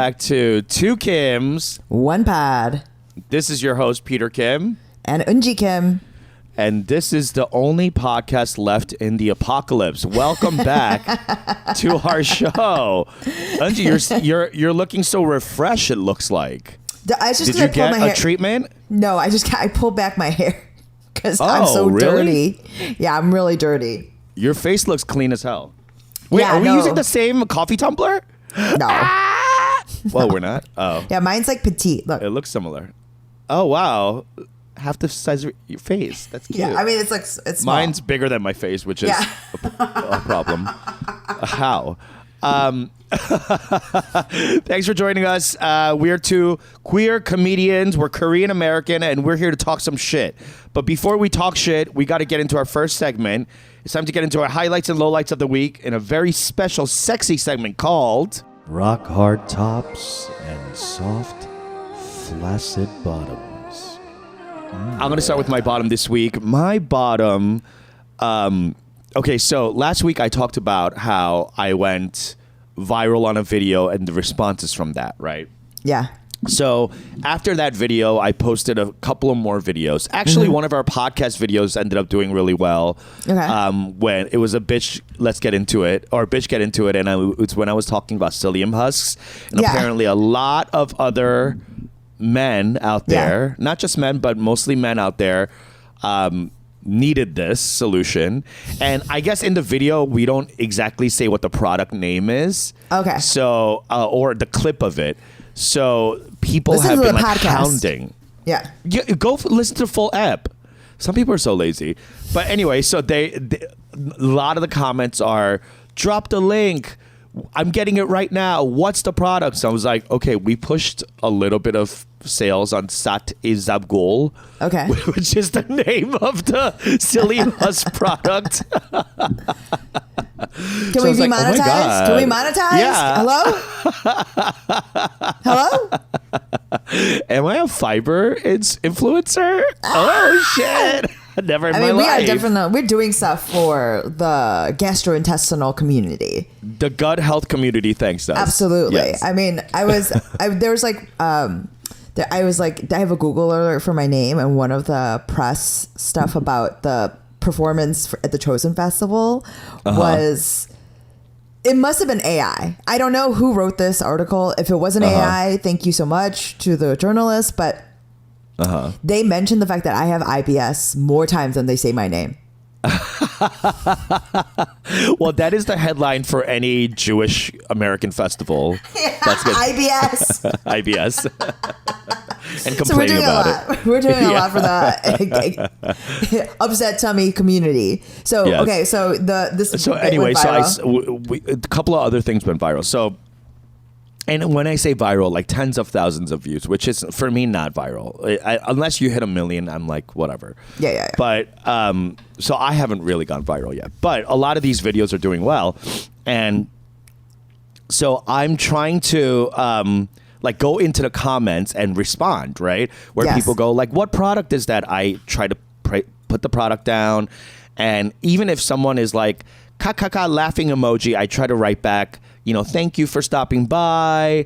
back to Two Kims. One Pod. This is your host, Peter Kim. And Unji Kim. And this is the only podcast left in the apocalypse. Welcome back to our show. Unji, you're looking so refreshed, it looks like. Did you get a treatment? No, I pulled back my hair because I'm so dirty. Yeah, I'm really dirty. Your face looks clean as hell. Wait, are we using the same coffee tumbler? No. Well, we're not. Oh. Yeah, mine's like petite. Look. It looks similar. Oh, wow. Half the size of your face. That's cute. Yeah, I mean, it's small. Mine's bigger than my face, which is a problem. How? Thanks for joining us. We're two queer comedians. We're Korean American, and we're here to talk some shit. But before we talk shit, we got to get into our first segment. It's time to get into our highlights and lowlights of the week in a very special, sexy segment called Rock Hard Tops and Soft, Flaccid Bottoms. I'm going to start with my bottom this week. My bottom, okay, so last week I talked about how I went viral on a video and the responses from that, right? Yeah. So after that video, I posted a couple of more videos. Actually, one of our podcast videos ended up doing really well. Okay. When it was a bitch, let's get into it, or bitch get into it, and it's when I was talking about psyllium husks, and apparently a lot of other men out there, not just men, but mostly men out there, needed this solution. And I guess in the video, we don't exactly say what the product name is. Okay. So, or the clip of it. So people have been like hounding. Yeah. Go listen to the full ep. Some people are so lazy. But anyway, so they a lot of the comments are, drop the link. I'm getting it right now. What's the product? So I was like, okay, we pushed a little bit of sales on Sat Izabgol, okay, which is the name of the psyllium husk product. Can we demonetize? Like, can we monetize? Yeah. Hello? Hello? Am I a fiber influencer? Oh, shit. Never in my life. We're doing stuff for the gastrointestinal community. The gut health community thanks us. Absolutely. Yes. I mean, I have a Google alert for my name, and one of the press stuff about the performance at the Chosen Festival was, it must have been AI. I don't know who wrote this article. If it wasn't AI, thank you so much to the journalist, but they mentioned the fact that I have IBS more times than they say my name. Well, that is the headline for any Jewish American festival. That's good. IBS. IBS. And complaining about it. We're doing a lot for the upset tummy community. So, yes. Okay, so anyway, a couple of other things went viral. So, and when I say viral, like tens of thousands of views, which is for me not viral. Unless you hit 1 million, I'm like, whatever. Yeah. But so I haven't really gone viral yet. But a lot of these videos are doing well, and so I'm trying to like go into the comments and respond, right? Where people go like, "What product is that?" I try to put the product down, and even if someone is like, "Ka ka ka," laughing emoji, I try to write back, thank you for stopping by.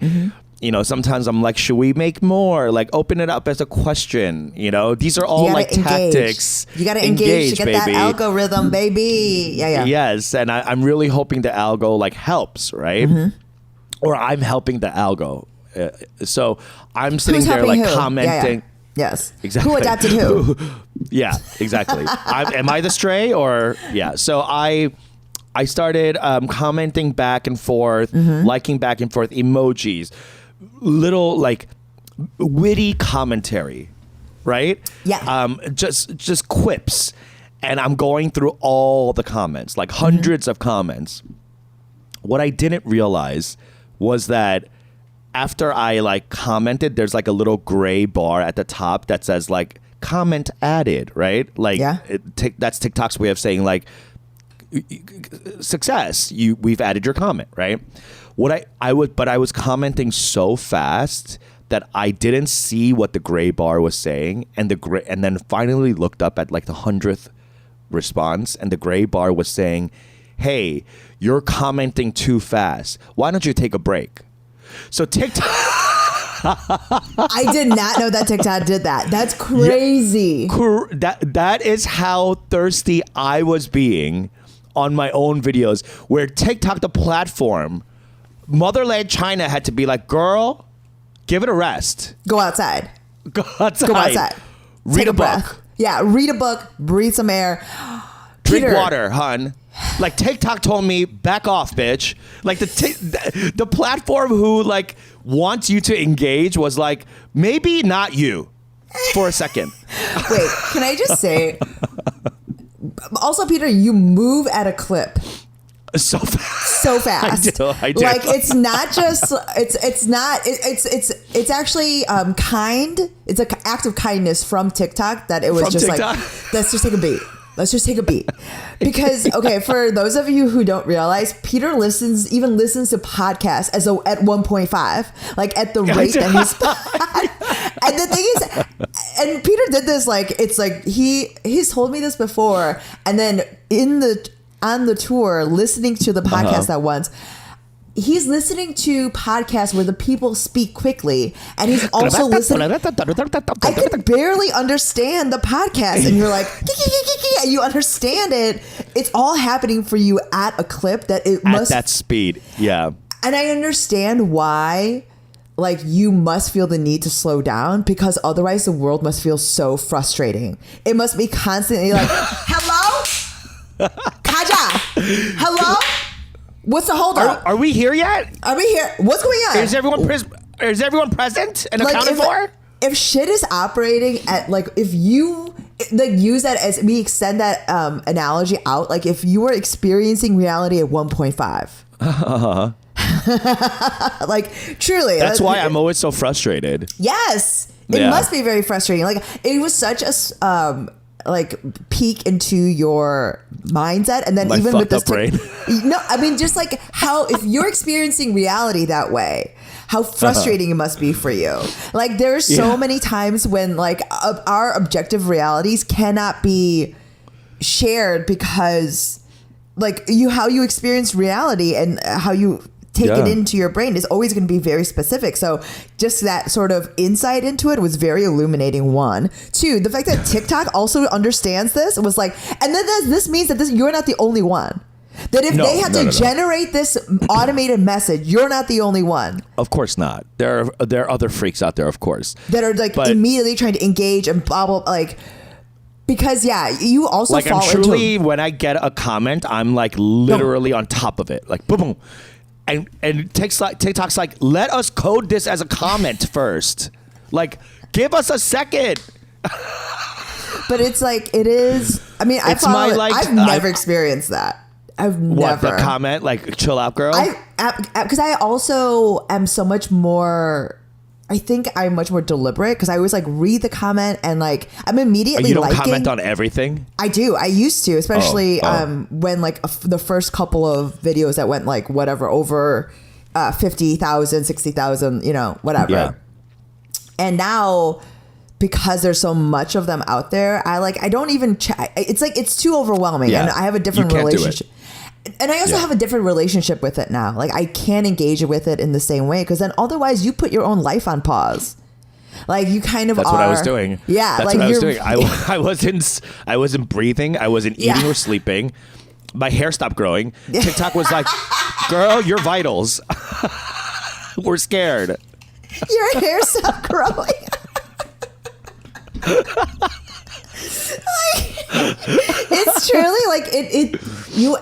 Sometimes I'm like, should we make more? Like, open it up as a question. These are all like tactics. You got to engage to get that algorithm, baby. Yeah. Yes, and I'm really hoping the algo like helps, right? Or I'm helping the algo. So I'm sitting there like commenting. Yeah. Yes. Exactly. Who adapted who? Yeah, exactly. Am I the stray or yeah? So I started commenting back and forth, liking back and forth, emojis, little like witty commentary, right? Yeah. Just quips, and I'm going through all the comments, like hundreds of comments. What I didn't realize was that after I like commented, there's like a little gray bar at the top that says like comment added, right? Like that's TikTok's way of saying like, success, we've added your comment, right? But I was commenting so fast that I didn't see what the gray bar was saying, and then finally looked up at like the 100th response, and the gray bar was saying, hey, you're commenting too fast, why don't you take a break? So TikTok. I did not know that TikTok did that. That's crazy. That is how thirsty I was being on my own videos, where TikTok, the platform, motherland China, had to be like, girl, give it a rest. Go outside. Go outside. Go outside. Read Take a book. breath. Yeah, read a book, breathe some air. Drink Peter. water, hun. Like TikTok told me, back off, bitch. Like the platform who like wants you to engage was like, maybe not you for a second. Wait, can I just say, also, Peter, you move at a clip. So fast. So fast. I do. Like it's not just it's actually kind. It's an act of kindness from TikTok that it was From just TikTok? like, let's just take a beat. Let's just take a beat. Because okay, for those of you who don't realize, Peter listens to podcasts at 1.5, like at the rate that he's. And the thing is, and Peter did this like, it's like he's told me this before, and then on the tour, listening to the podcast at once, he's listening to podcasts where the people speak quickly, and he's also listening. I could barely understand the podcast, and you're like, and you understand it. It's all happening for you at a clip that it must at that speed. Yeah. And I understand why. Like, you must feel the need to slow down, because otherwise the world must feel so frustrating. It must be constantly like, hello? Kaja, hello? What's the hold up? Are we here yet? Are we here? What's going on? Is everyone present and Like, accounted for? If shit is operating at like, if you like use that as, we extend that analogy out, like if you were experiencing reality at 1.5. Like truly, That's why I'm always so frustrated. Yes, it must be very frustrating. Like it was such a like peek into your mindset, and then My even with this fucked up brain. no, I mean just like how if you're experiencing reality that way, how frustrating it must be for you. Like there's so many times when like our objective realities cannot be shared because like how you experience reality and how you take it into your brain is always going to be very specific. So just that sort of insight into it was very illuminating. 1, 2, the fact that TikTok also understands this was like, and then this means that you're not the only one. That if they have to generate this automated message, you're not the only one. Of course not. There are other freaks out there, of course, that are like immediately trying to engage and blah blah, like. Because you also like fall I'm truly into when I get a comment, I'm like literally on top of it, like boom, boom. And TikTok's like, let us code this as a comment first. Like, give us a second. But it's like, it is. I mean, I've never experienced that. I've never. What, the comment? Like, chill out, girl? Because I also am so much more. I think I'm much more deliberate because I always like read the comment and like I'm immediately you don't liking. comment on everything? I do. I used to, especially when like the first couple of videos that went like whatever over 50,000, 60,000, whatever. Yeah. And now because there's so much of them out there, I don't even check. It's like it's too overwhelming, and I have a different relationship. And I also have a different relationship with it now. Like I can't engage with it in the same way because then otherwise you put your own life on pause. Like you kind of That's what I was doing. Yeah, that's like what I was doing. I wasn't breathing. I wasn't eating or sleeping. My hair stopped growing. TikTok was like, "Girl, your vitals. We're scared. Your hair stopped growing." It's truly like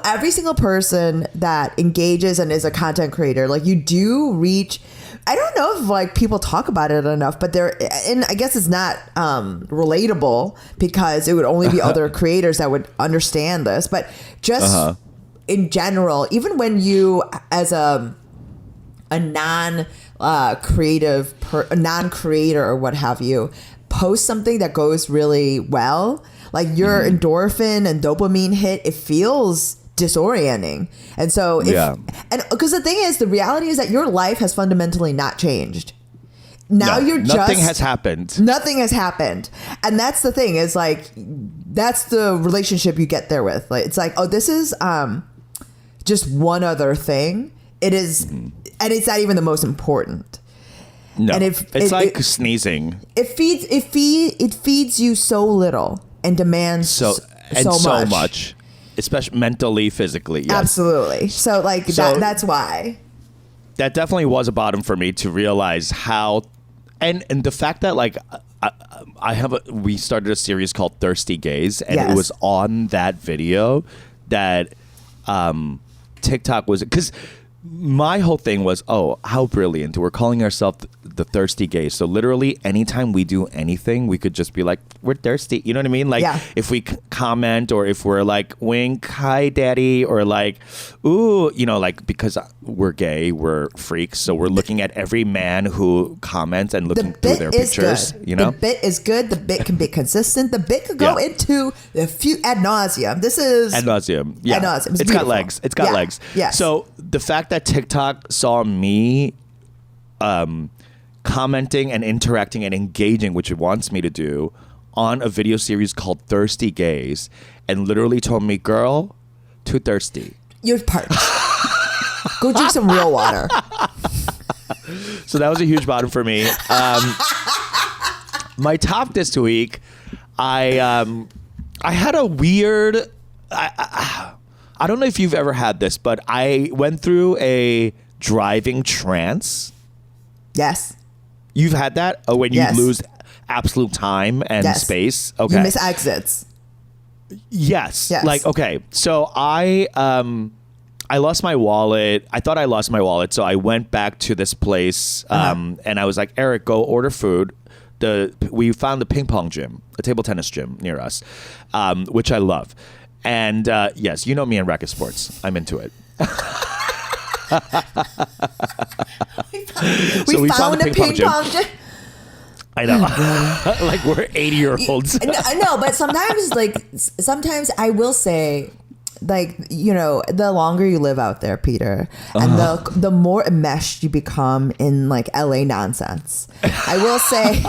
every single person that engages and is a content creator, like you do reach. I don't know if like people talk about it enough, but and I guess it's not relatable because it would only be other creators that would understand this. But just in general, even when you as a non-creative, non-creator or what have you, post something that goes really well, like your endorphin and dopamine hit, it feels disorienting. And so and because the thing is, the reality is that your life has fundamentally not changed. Now nothing has happened. Nothing has happened. And that's the thing, is like that's the relationship you get there with. Like it's like, oh, this is just one other thing. It is and it's not even the most important. No, And it's like sneezing. It feeds you so little and demands So much, especially mentally, physically. Yes. Absolutely. So like that's why. That definitely was a bottom for me to realize how, and the fact that like we started a series called Thirsty Gays, and it was on that video that TikTok was, because my whole thing was, oh, how brilliant. We're calling ourselves the Thirsty Gays. So literally anytime we do anything, we could just be like, we're thirsty. You know what I mean? Like if we comment, or if we're like, wink, hi, daddy, or like, ooh, you know, like, because we're gay, we're freaks. So we're looking at every man who comments and looking through their pictures. Good. You know? The bit is good. The bit can be consistent. The bit could go into the few ad nauseum. This is ad nauseum. Yeah. Ad nauseum. It's got legs. It's got legs. Yes. So the fact that TikTok saw me commenting and interacting and engaging, which it wants me to do, on a video series called Thirsty Gays, and literally told me, girl, too thirsty. You're parched. Go drink some real water. So that was a huge bottom for me. My top this week, I had a weird... I don't know if you've ever had this, but I went through a driving trance. Yes. You've had that? Oh, when you lose absolute time and space? Okay. You miss exits. Yes. Like, okay. So I lost my wallet. I thought I lost my wallet. So I went back to this place and I was like, Eric, go order food. We found the ping pong gym, a table tennis gym near us, which I love. And yes, you know me and racket sports. I'm into it. we found a ping pong gym. I know. Like we're 80-year-olds. I know, but sometimes I will say, like, you know, the longer you live out there, Peter, and the more enmeshed you become in like LA nonsense. I will say,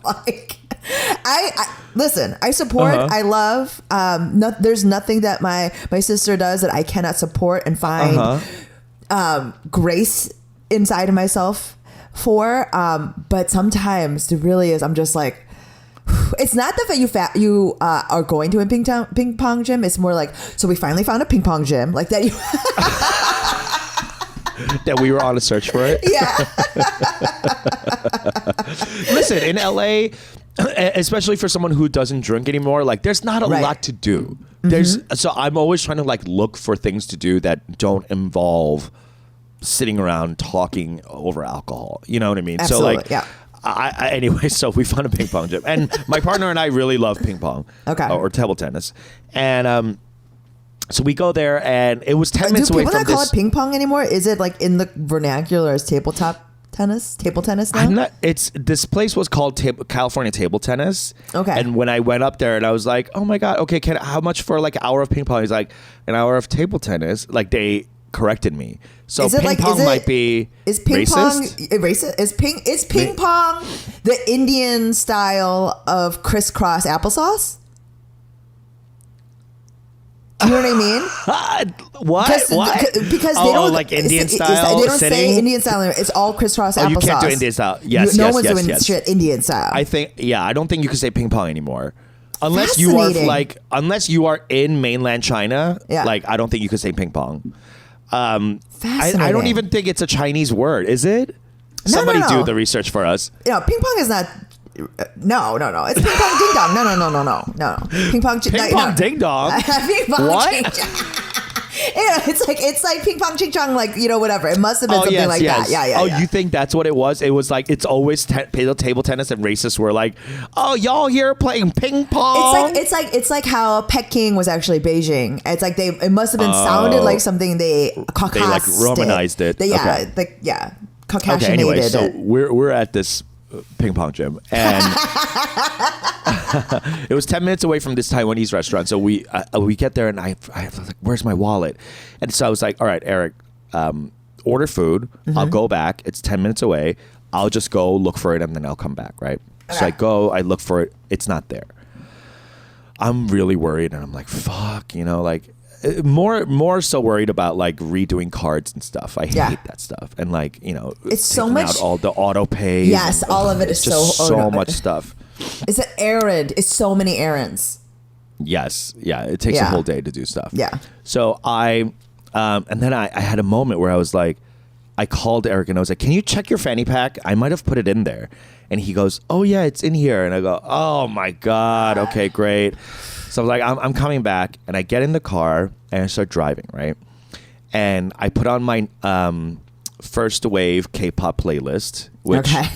like, I listen. I support. I love. There's nothing that my sister does that I cannot support and find grace inside of myself for. But sometimes there really is. I'm just like, it's not that you are going to a ping pong gym. It's more like, so we finally found a ping pong gym like that. That we were on a search for it. Yeah. Listen, in LA, especially for someone who doesn't drink anymore, like there's not a lot to do. So I'm always trying to like look for things to do that don't involve sitting around talking over alcohol. You know what I mean? Absolutely, so like, anyway, so we found a ping pong gym, and my partner and I really love ping pong, or table tennis, and so we go there, and it was 10 minutes away from this. Do people not call it ping pong anymore? Is it like in the vernacular as table tennis now? This place was called California Table Tennis. Okay. And when I went up there, and I was like, oh my God, okay, how much for like an hour of ping pong? He's like, an hour of table tennis. Like they corrected me. So ping pong might be racist? Is ping pong the Indian style of crisscross applesauce? Do you know what I mean? What? Because they don't like Indian style. They don't say Indian style. It's all crisscross applesauce. You can't do Indian style. Yes, no one's doing shit Indian style. I don't think you can say ping pong anymore. Unless you are in mainland China. Yeah. Like I don't think you can say ping pong. Fascinating. I don't even think it's a Chinese word. Is it? Somebody do the research for us. Yeah, ping pong is not. No. It's ping pong ding dong. No. Ping pong ding dong. Ping pong what? Ching chong. It's like ping pong ching chong, like, you know, whatever. It must have been something like that. Yeah. You think that's what it was? It was like it's always table tennis, and racists were like, oh, y'all here playing ping pong. It's like how Peking was actually Beijing. It's like it must have been sounded like something they like Romanized it. Caucasianated. Okay, anyway, so we're at this ping pong gym, and it was 10 minutes away from this Taiwanese restaurant. So we get there, and I was like, where's my wallet? And so I was like, all right, Eric, order food. I'll go back. It's 10 minutes away. I'll just go look for it, and then I'll come back, right? Okay. So I look for it. It's not there. I'm really worried, and I'm like, fuck, you know, like, more so worried about like redoing cards and stuff. I Yeah. hate that stuff. And like, you know, It's so taking much- out all the auto pay. Yes, all of it is just so- so much stuff. It's an errand. It's so many errands. Yes. Yeah. It takes a Yeah. whole day to do stuff. Yeah. So and then I had a moment where I was like, I called Eric and I was like, can you check your fanny pack? I might have put it in there. And he goes, oh yeah, it's in here. And I go, oh my God. Okay, great. So I was like, I'm coming back. And I get in the car and I start driving, right? And I put on my first wave K-pop playlist, which Okay.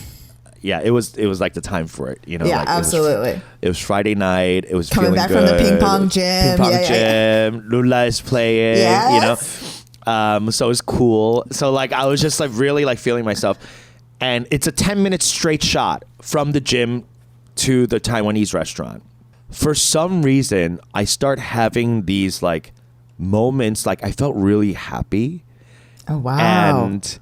yeah, it was like the time for it, you know. Yeah, like absolutely. It was Friday night. It was Coming feeling back good. from the ping pong gym. Ping pong Yeah, yeah, gym. Lula is playing. Yes. You know. So it was cool. So like I was just like really like feeling myself, and it's a 10-minute straight shot from the gym to the Taiwanese restaurant. For some reason, I start having these like moments. Like I felt really happy. Oh, wow. And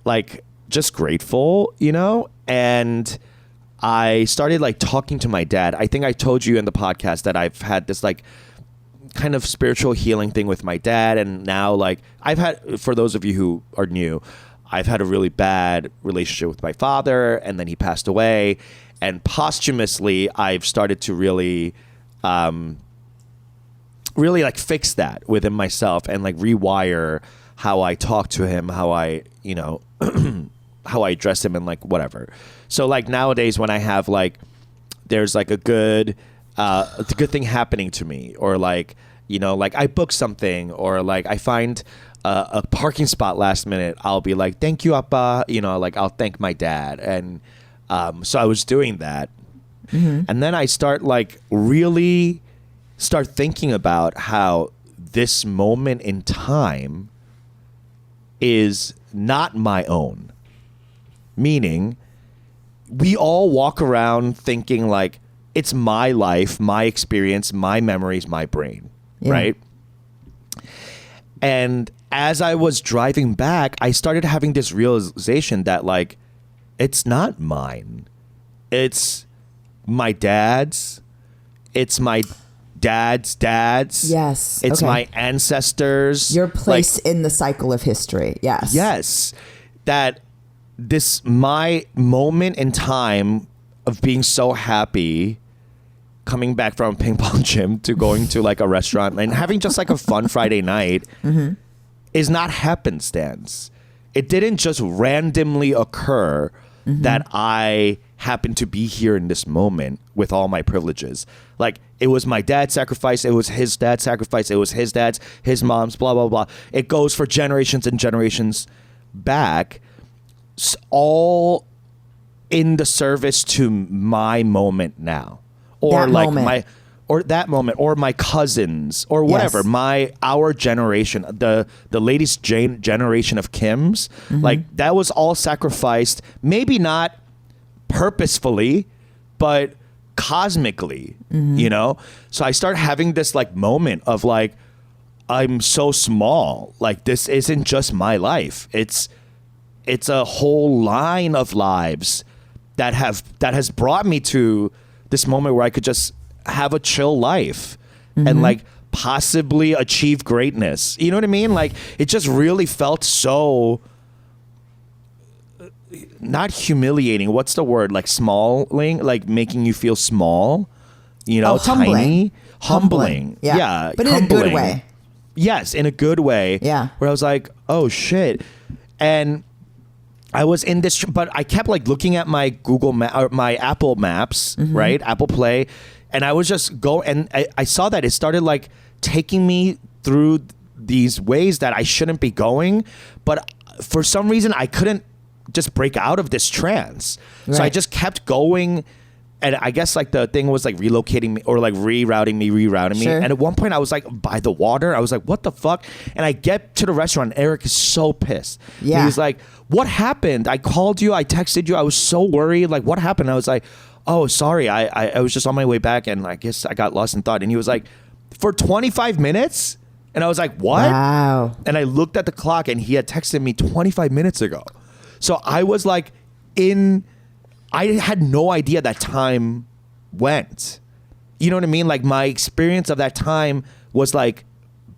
like just grateful, you know. And I started like talking to my dad. I think I told you in the podcast that I've had this like kind of spiritual healing thing with my dad. And now like I've had, for those of you who are new, I've had a really bad relationship with my father, and then he passed away. And posthumously, I've started to really like fix that within myself and like rewire how I talk to him, how I, you know, how I address him and like whatever. So like nowadays when I have like, there's like a good thing happening to me, or like, you know, like I book something, or like I find a parking spot last minute, I'll be like, thank you, Appa, you know, like I'll thank my dad. And so I was doing that. And then I really start thinking about how this moment in time is not my own. Meaning, we all walk around thinking like it's my life, my experience, my memories, my brain, right? And as I was driving back, I started having this realization that like it's not mine. It's my dad's. It's my dad's dad's. Yes. It's okay. my ancestors. Your place in the cycle of history. Yes. Yes. That my moment in time of being so happy, coming back from a ping pong gym to going to like a restaurant and having just like a fun Friday night is not happenstance. It didn't just randomly occur that I happen to be here in this moment with all my privileges. Like it was my dad's sacrifice. It was his dad's sacrifice. It was his dad's, his mom's, blah, blah, blah. It goes for generations and generations back, all in the service to my moment now. Or that like moment. that moment, or my cousins, or whatever, Yes. our generation, the latest generation of Kims, like that was all sacrificed, maybe not purposefully, but cosmically, you know? So I start having this like moment of like, I'm so small. Like this isn't just my life. It's a whole line of lives that has brought me to this moment where I could just have a chill life and like possibly achieve greatness. You know what I mean? Like it just really felt so not humiliating. What's the word? Like smalling, like making you feel small, you know, humbling. tiny, humbling. Yeah. But in a good way. Yes, in a good way. Yeah. Where I was like, oh shit. And I was in this, but I kept like looking at my or my Apple Maps, right? Apple Play. And I was just and I saw that it started like taking me through these ways that I shouldn't be going. But for some reason, I couldn't just break out of this trance. Right. So I just kept going. And I guess like the thing was like relocating me or like rerouting me. Sure. And at one point I was like by the water. I was like, what the fuck? And I get to the restaurant. Eric is so pissed. Yeah. He was like, what happened? I called you. I texted you. I was so worried. Like, what happened? I was like, oh, sorry. I was just on my way back and I guess I got lost in thought. And he was like, for 25 minutes? And I was like, what? Wow. And I looked at the clock and he had texted me 25 minutes ago. So I was like I had no idea that time went. You know what I mean? Like my experience of that time was like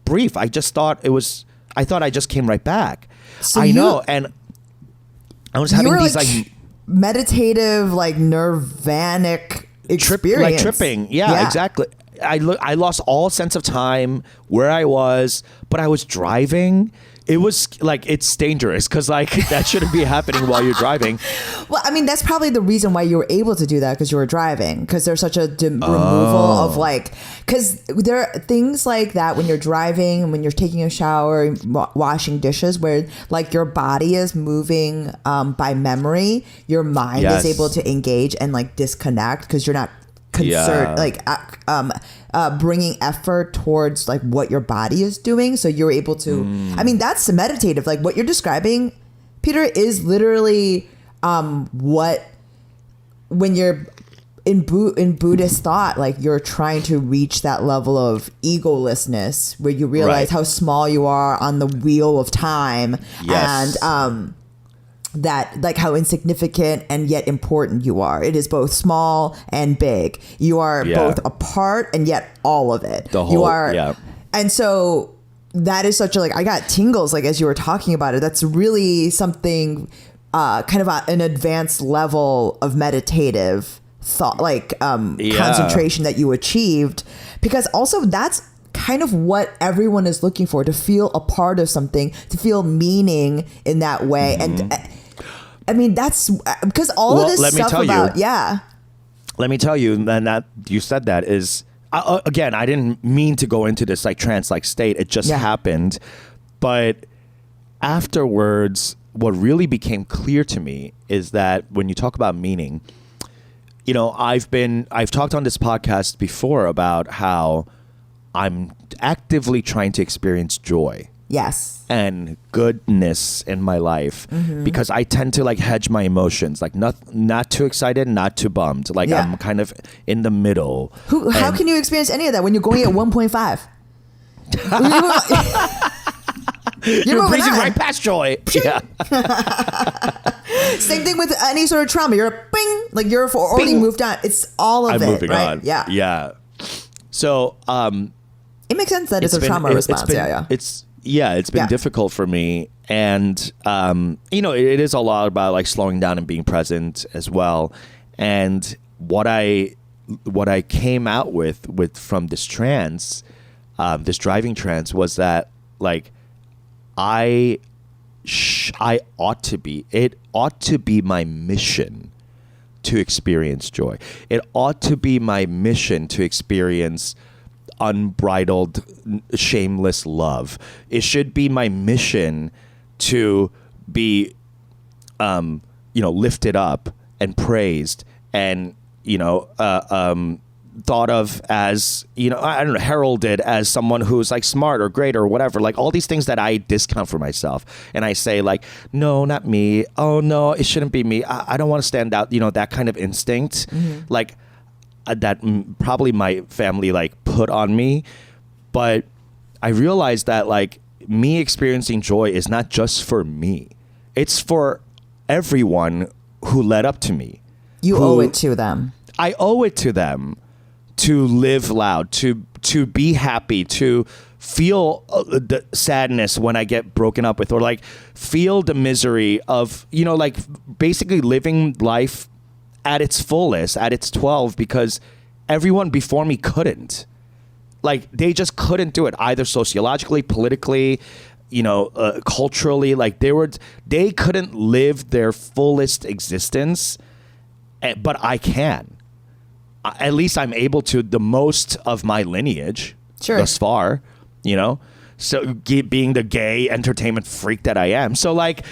brief. I thought I just came right back. So I know. And I was having these like meditative, like nirvanic experience. Like tripping. Yeah, exactly. I lost all sense of time, where I was, but I was driving. It was like, it's dangerous because like that shouldn't be happening while you're driving. Well, I mean, that's probably the reason why you were able to do that, because you were driving, because there's such a removal of like, because there are things like that when you're driving and when you're taking a shower, washing dishes, where like your body is moving by memory, your mind is able to engage and like disconnect because you're not concerned, bringing effort towards like what your body is doing. So you're able to, I mean, that's meditative. Like what you're describing, Peter, is literally what, when you're in Buddhist thought, like you're trying to reach that level of egolessness where you realize how small you are on the wheel of time. Yes. And that like how insignificant and yet important you are. It is both small and big. You are both a part and yet all of it. The whole, you are, and so that is such a, like, I got tingles like as you were talking about it. That's really something kind of an advanced level of meditative thought, like concentration that you achieved, because also that's kind of what everyone is looking for, to feel a part of something, to feel meaning in that way. And I mean, that's because all of this stuff about, let me tell you, and that you said that is, again, I didn't mean to go into this like trance-like state. It just happened. But afterwards, what really became clear to me is that when you talk about meaning, you know, I've talked on this podcast before about how I'm actively trying to experience joy. Yes. And goodness in my life, because I tend to like hedge my emotions, like not too excited, not too bummed. Like I'm kind of in the middle. How can you experience any of that when you're going at 1.5? You're breezing right past joy. Yeah. Same thing with any sort of trauma. You're a bing, like you're already moved on. It's all of I'm it, moving right? on. Yeah. Yeah. So it makes sense that it's a trauma response. It's been difficult for me, and you know, it is a lot about like slowing down and being present as well. And what I came out with from this trance, this driving trance, was that like it ought to be my mission to experience joy. It ought to be my mission to experience unbridled, shameless love. It should be my mission to be, lifted up and praised, and thought of as, I don't know, heralded as someone who's like smart or great or whatever. Like all these things that I discount for myself, and I say like, no, not me. Oh no, it shouldn't be me. I don't want to stand out. That kind of instinct, like. That probably my family like put on me, but I realized that like me experiencing joy is not just for me. It's for everyone who led up to me. You owe it to them. I owe it to them to live loud, to be happy, to feel the sadness when I get broken up with, or like feel the misery of, like basically living life at its fullest, at its 12, because everyone before me couldn't. Like they just couldn't do it, either sociologically, politically, culturally. Like they couldn't live their fullest existence, but I can. At least I'm able to, the most of my lineage thus far, so being the gay entertainment freak that I am. So like,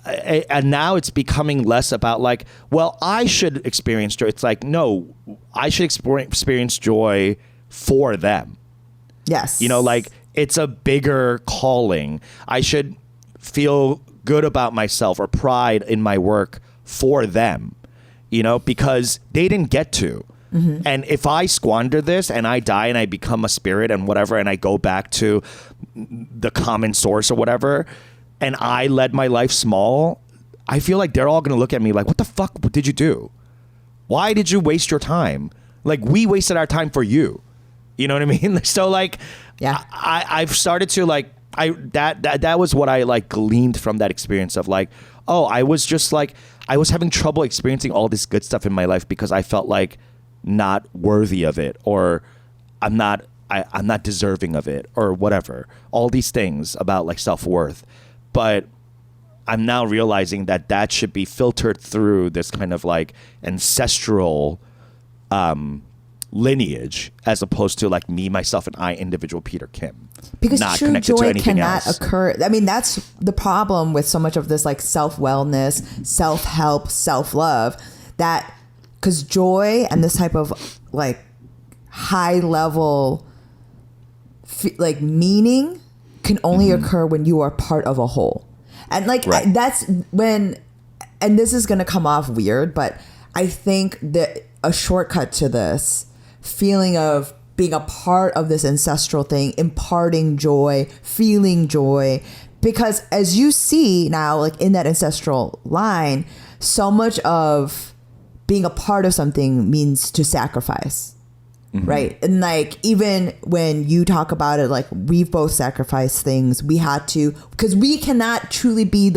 and now it's becoming less about like, well, I should experience joy. It's like, no, I should experience joy for them. Yes. Like it's a bigger calling. I should feel good about myself or pride in my work for them, because they didn't get to. And if I squander this and I die and I become a spirit and whatever, and I go back to the common source or whatever, and I led my life small, I feel like they're all going to look at me like, what the fuck did you do? Why did you waste your time? Like, we wasted our time for you. You know what I mean? So, like, Yeah. I've started to like that was what I like gleaned from that experience of like, oh, I was just like I was having trouble experiencing all this good stuff in my life because I felt like not worthy of it, or I'm not deserving of it, or whatever. All these things about like self-worth. But I'm now realizing that should be filtered through this kind of like ancestral lineage, as opposed to like me, myself, and I, individual Peter Kim. Because not true connected to joy anything cannot else. occur. I mean, that's the problem with so much of this like self-wellness, self-help, self-love, that because joy and this type of like high level like meaning can only occur when you are part of a whole. And like Right. that's when, and this is going to come off weird, but I think that a shortcut to this feeling of being a part of this ancestral thing, imparting joy, feeling joy, because as you see now, like in that ancestral line, so much of being a part of something means to sacrifice. Right. And like, even when you talk about it, like we've both sacrificed things. We had to, because we cannot truly be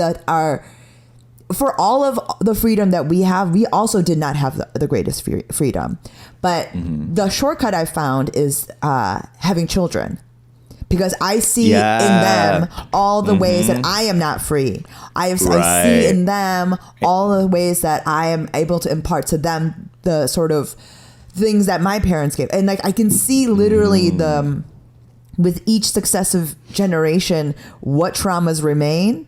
for all of the freedom that we have, we also did not have the greatest freedom. But the shortcut I found is having children, because I see in them all the ways that I am not free. I see in them all the ways that I am able to impart to them the sort of things that my parents gave. And like I can see literally with each successive generation what traumas remain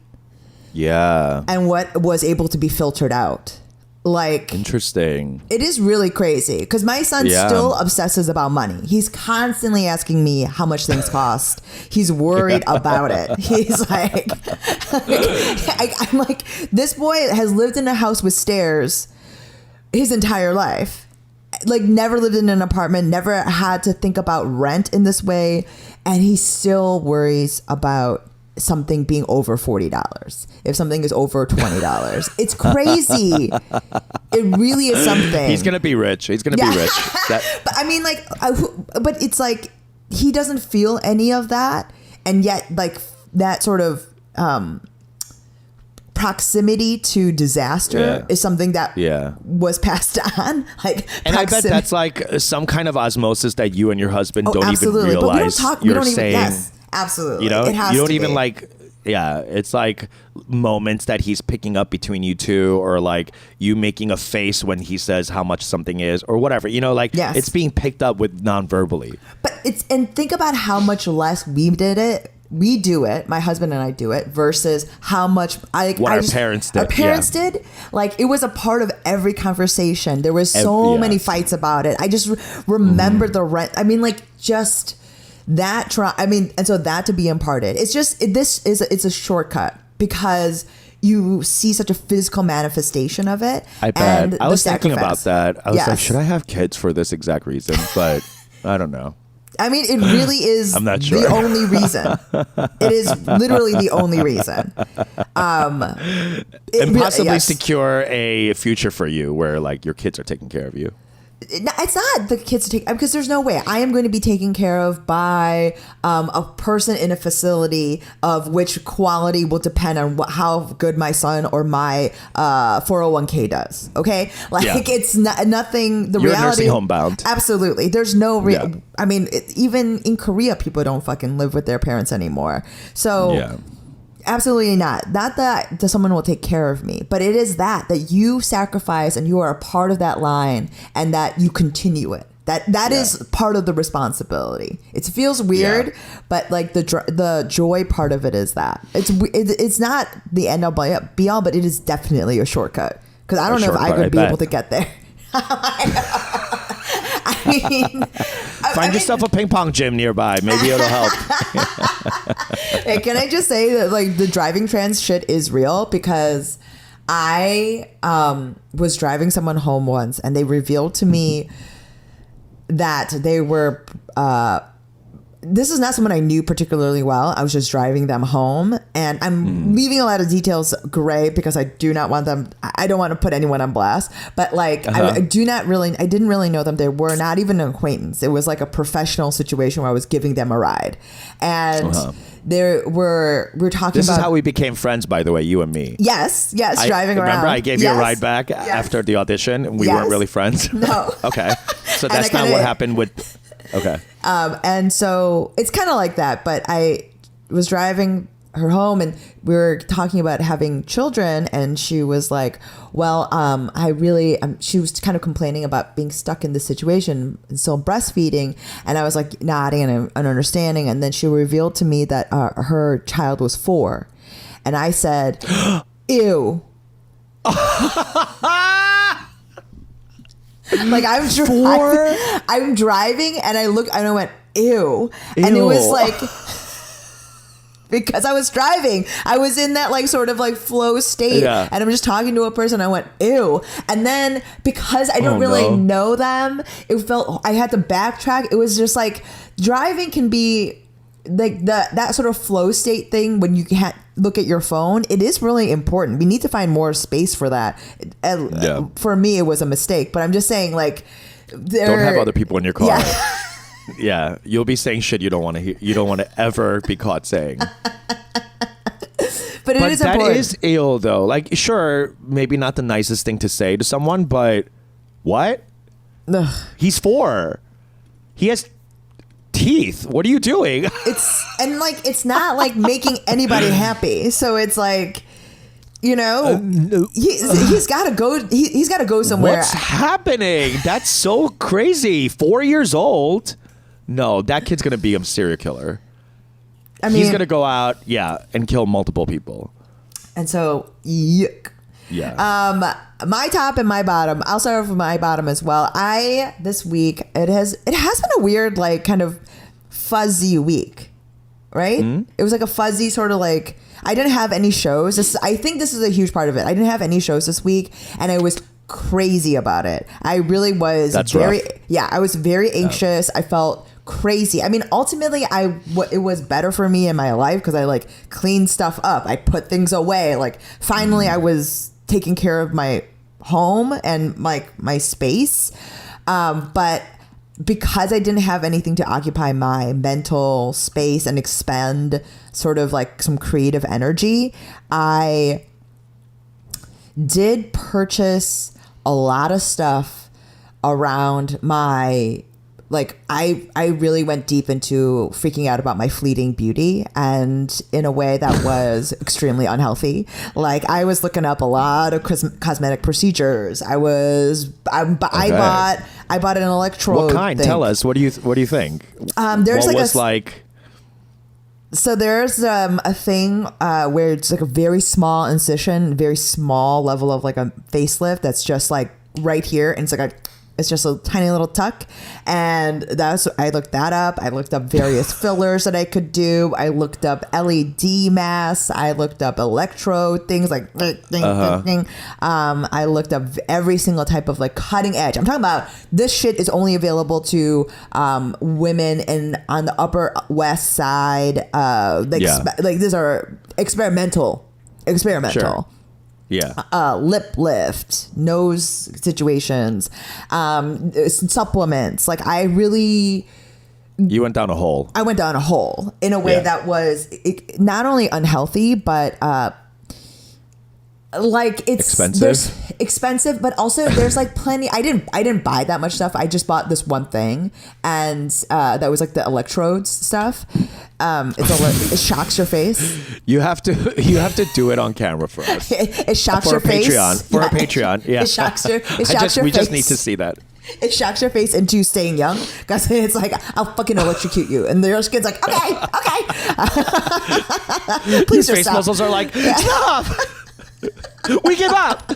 and what was able to be filtered out. Like, interesting. It is really crazy because my son still obsesses about money. He's constantly asking me how much things cost. He's worried about it. He's like I'm like, this boy has lived in a house with stairs his entire life. Like never lived in an apartment, never had to think about rent in this way. And he still worries about something being over $40. If something is over $20, it's crazy. It really is something. He's going to be rich. He's going to be rich. But I mean, like, but it's like, he doesn't feel any of that. And yet like that sort of, proximity to disaster is something that was passed on. Like, and I bet that's like some kind of osmosis that you and your husband don't even realize. But we don't talk. We don't even. Saying, Yes, absolutely. You know, it has you don't to even be. like. Yeah, it's like moments that he's picking up between you two, or like you making a face when he says how much something is, or whatever. You know, like it's being picked up with non-verbally. But and think about how much less we did it. We do it, my husband and I do it, versus how much our parents did. Our parents did. Like, it was a part of every conversation. There was so many fights about it. I just remember the rent. I mean, like, just that. And so that to be imparted. It's just it's a shortcut because you see such a physical manifestation of it. I bet. And I was thinking about that. I was like, should I have kids for this exact reason? But I don't know. I mean, it really is I'm not sure. the only reason. It is literally the only reason. And possibly secure a future for you where like your kids are taking care of you. It's not the kids to take, because there's no way I am going to be taken care of by a person in a facility of which quality will depend on how good my son or my 401k does. Okay, like it's nothing. You're reality, nursing home bound. Absolutely, there's no. I mean, even in Korea, people don't fucking live with their parents anymore. So. Absolutely not. Not that someone will take care of me, but it is that you sacrifice and you are a part of that line and that you continue it. That is part of the responsibility. It feels weird, but like the joy part of it is that it's not the end all be all, but it is definitely a shortcut. Because I don't know if I could be able to get there. I mean, find yourself a ping pong gym nearby. Maybe it'll help. Hey, can I just say that like the driving trans shit is real? Because I was driving someone home once and they revealed to me that they were this is not someone I knew particularly well. I was just driving them home, and I'm leaving a lot of details gray because I do not want them. I don't want to put anyone on blast, but like I didn't really know them. They were not even an acquaintance. It was like a professional situation where I was giving them a ride, and we're talking. This about, is how we became friends, by the way, you and me. Yes, driving around. Remember, I gave you a ride back after the audition, and we weren't really friends. No. Okay, so that's not what happened with. Okay. And so it's kind of like that, but I was driving her home and we were talking about having children, and she was like, well, she was kind of complaining about being stuck in this situation and still breastfeeding. And I was like nodding and understanding. And then she revealed to me that her child was 4. And I said, ew. Like I'm driving and I look and I went, ew. And it was like, because I was driving, I was in that like sort of like flow state, and I'm just talking to a person. I went, ew. And then because I don't really know them, it felt, I had to backtrack. It was just like driving can be like that sort of flow state thing when you can't look at your phone. It is really important. We need to find more space for that. For me, it was a mistake, but I'm just saying, like, don't have other people in your car. Yeah, you'll be saying shit you don't want to hear. You don't want to ever be caught saying. But it is important. That is ill, though. Like, sure, maybe not the nicest thing to say to someone, but what? Ugh. He's 4. He has teeth. What are you doing? It's not like making anybody happy. So it's like, you know, he's got to go. He's got to go somewhere. What's happening? That's so crazy. 4 years old. No, that kid's gonna be a serial killer. I mean, he's gonna go out, and kill multiple people. And so, yuck. Yeah. My top and my bottom. I'll start with my bottom as well. This week it has been a weird, like, kind of fuzzy week, right? Mm-hmm. It was like a fuzzy sort of like, I didn't have any shows. I think this is a huge part of it. I didn't have any shows this week, and I was crazy about it. I really was. That's very rough. Yeah, I was very anxious. I felt crazy. I mean, ultimately, it was better for me in my life because I like cleaned stuff up. I put things away. Like, finally, I was taking care of my home and like my space. But because I didn't have anything to occupy my mental space and expend sort of like some creative energy, I did purchase a lot of stuff around my, like, I really went deep into freaking out about my fleeting beauty, and in a way that was extremely unhealthy. Like, I was looking up a lot of cosmetic procedures. I bought an electrode. What kind? thing. Tell us. What do you think? So there's a thing where it's like a very small incision, very small level of like a facelift that's just like right here, and it's just a tiny little tuck. And I looked that up. I looked up various fillers that I could do. I looked up LED masks. I looked up electrode things like ding. I looked up every single type of like cutting edge. I'm talking about this shit is only available to women on the Upper West Side. Like these are experimental. Sure. Yeah. Lip lift, nose situations, supplements. Like, you went down a hole. I went down a hole in a way that was not only unhealthy, but like it's expensive, but also there's like plenty. I didn't buy that much stuff. I just bought this one thing, and that was like the electrodes stuff. It shocks your face. You have to do it on camera for us. It shocks for your face. For a Patreon. Yeah. It shocks your face. We just need to see that. It shocks your face into staying young, because it's like, I'll fucking electrocute you, and your skin's like, okay. Please, your face stop. muscles are like, stop. We give up.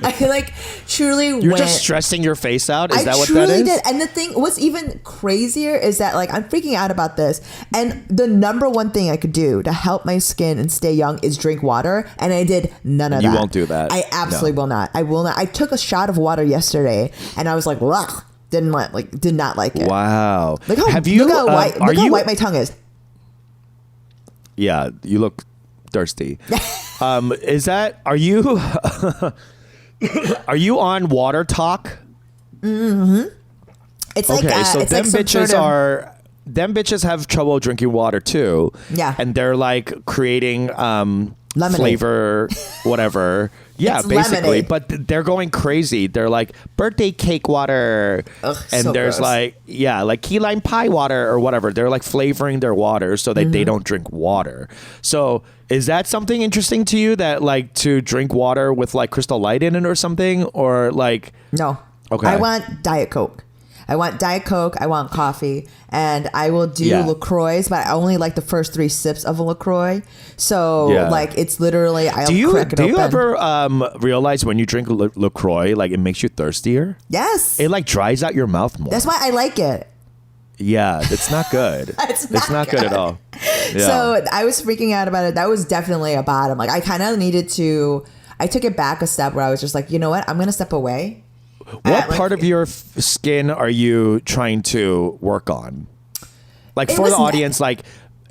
I like truly You're just stressing your face out? Is that what that is? I truly did. And the thing, what's even crazier is that, like, I'm freaking out about this. And the number one thing I could do to help my skin and stay young is drink water. And I did none of that. You won't do that. I absolutely will not. I will not. I took a shot of water yesterday and I was like, ugh. did not like it. Wow. Look how, Have you? look how white, are look how you? white my tongue is. Yeah, you look thirsty. Is that? Are you? Are you on Water Talk? It's like Okay, so it's them like some bitches sort of, are. Them bitches have trouble drinking water too. Yeah. And they're like creating Lemonade. flavor, whatever. Yeah, It's basically. lemonade. But they're going crazy. They're like birthday cake water. Ugh, and so there's gross. like, yeah, like key lime pie water or whatever. They're like flavoring their water so that Mm-hmm. they don't drink water. So is that something interesting to you, that like to drink water with like Crystal Light in it or something? Or like, No. Okay. I want Diet Coke. I want Diet Coke. I want coffee, and I will do Yeah. LaCroix, but I only like the first 3 sips of a LaCroix. So Yeah. like it's literally I'll do you crack it open. ever realize when you drink LaCroix, like it makes you thirstier? Yes. It like dries out your mouth more. That's why I like it. Yeah, it's not good. It's not good at good. all. Yeah. So I was freaking out about it. That was definitely a bottom. Like I kind of needed to. I took it back a step where I was just like, you know what? I'm gonna step away. what like- part of your skin are you trying to work on? Like It for was the ne- audience, like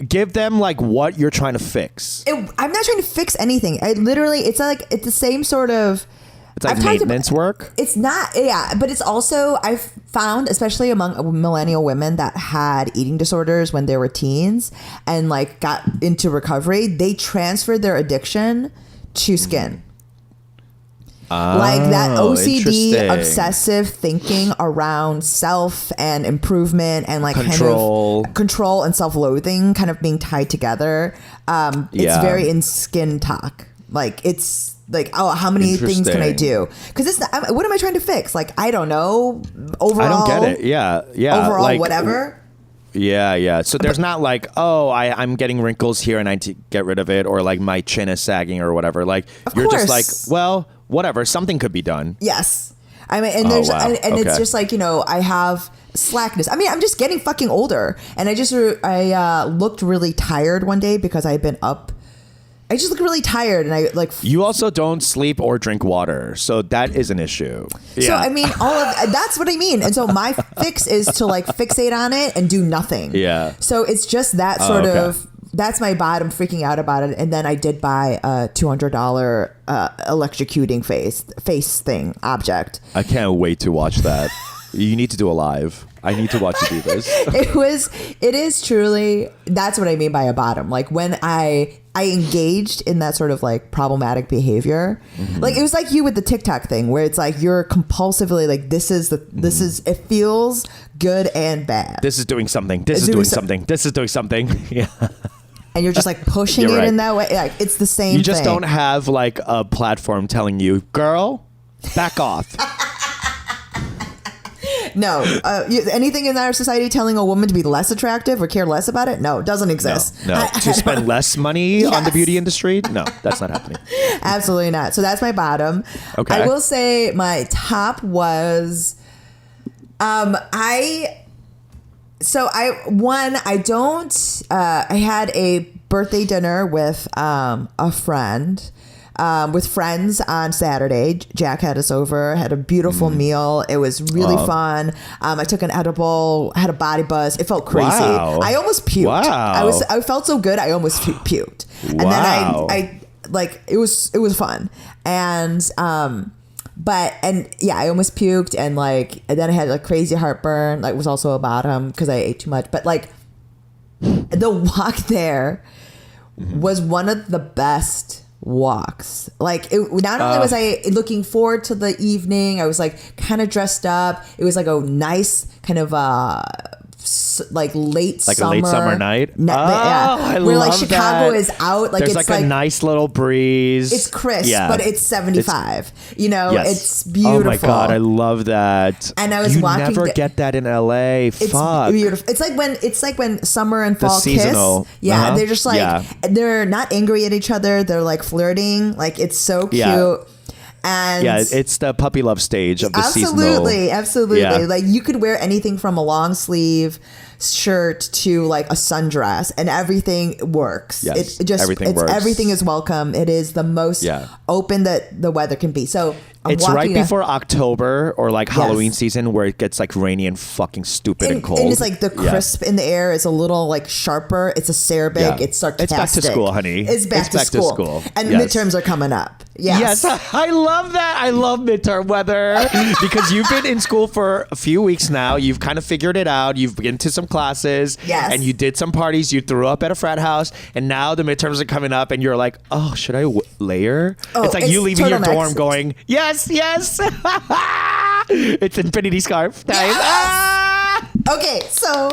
give them like what you're trying to fix. I'm not trying to fix anything. I literally, it's the same sort of. It's like I've talked about- maintenance work. It's not, yeah, but it's also, I've found, especially among millennial women that had eating disorders when they were teens and like got into recovery, they transferred their addiction to skin. Like that OCD, interesting. obsessive thinking around self and improvement and like Control. kind of control and self-loathing kind of being tied together. It's Yeah. very in skin talk. Like it's like, oh, how many things can I Interesting. do? Because what am I trying to fix? Like, I don't know. Overall, I don't get it. Yeah, yeah. Overall, like, whatever. Yeah, yeah. So there's not like, oh, I'm getting wrinkles here and I need to get rid of it, or like my chin is sagging or whatever. Like Of you're just course. like, well, whatever. Something could be done. Yes. I mean, and Oh, there's, wow. and it's Okay. just like, I have slackness. I mean, I'm just getting fucking older. And I looked really tired one day because I've been up. I just look really tired and I like. You also don't sleep or drink water, so that is an issue. So, Yeah. I mean, that's what I mean. And so my fix is to like fixate on it and do nothing. Yeah. So it's just that sort okay. of, that's my bottom freaking out about it. And then I did buy a $200 electrocuting face thing object. I can't wait to watch that. You need to do a live. I need to watch you do this. It is truly, that's what I mean by a bottom. Like when I engaged in that sort of like problematic behavior, like it was like you with the TikTok thing where it's like you're compulsively like, this is it feels good and bad. This is doing something. This is Doing doing some- something. This is doing something. Yeah. And you're just like pushing You're it right. in that way. Like it's the same You just thing. don't have like a platform telling you, girl, back off. No. Anything in our society telling a woman to be less attractive or care less about it? No, it doesn't exist. No. I To don't- spend less money on the Yes. beauty industry? No, that's not happening. Absolutely not. So that's my bottom. Okay. I will say my top was I had a birthday dinner with a friend. With friends on Saturday. Jack had us over, had a beautiful meal. It was really fun. I took an edible, had a body buzz. It felt crazy. Wow. I almost puked. Wow. I felt so good. I almost puked. And Wow. then I like, it was fun. And, I almost puked and then I had like crazy heartburn. Like was also a bottom because I ate too much. But like the walk there was one of the best walks. Like not only was I looking forward to the evening, I was like kind of dressed up. It was like a nice kind of like late Like summer, a late summer night? I where like love Chicago that. is out. Like There's it's like a nice little breeze. it's crisp, Yeah. but it's 75. Yes. It's beautiful. Oh my God, I love that. And I was you walking never the- get that in LA. It's Fuck. beautiful. It's like when summer and fall seasonal. kiss. Yeah, Uh-huh. they're just like Yeah. they're not angry at each other. They're like flirting. Like it's so cute. Yeah. And Yeah, it's the puppy love stage of the seasonal. absolutely. Yeah. Like you could wear anything from a long sleeve shirt to like a sundress, and everything works. Yes, it just everything works. Everything is welcome. It is the most open that the weather can be. So it's right before October or like Halloween season where it gets like rainy and fucking stupid and cold. And it's like the crisp in the air is a little like sharper. It's acerbic. It's sarcastic. It's back to school, honey. It's back to school. And midterms are coming up. Yes. I love that. I love midterm weather because you've been in school for a few weeks now. You've kind of figured it out. You've been to some classes. Yes. And you did some parties. You threw up at a frat house. And now the midterms are coming up and you're like, oh, should I layer? Oh, it's like you leaving your turtlenecks. dorm going, yes. It's infinity scarf time. Yes. Ah! Okay, so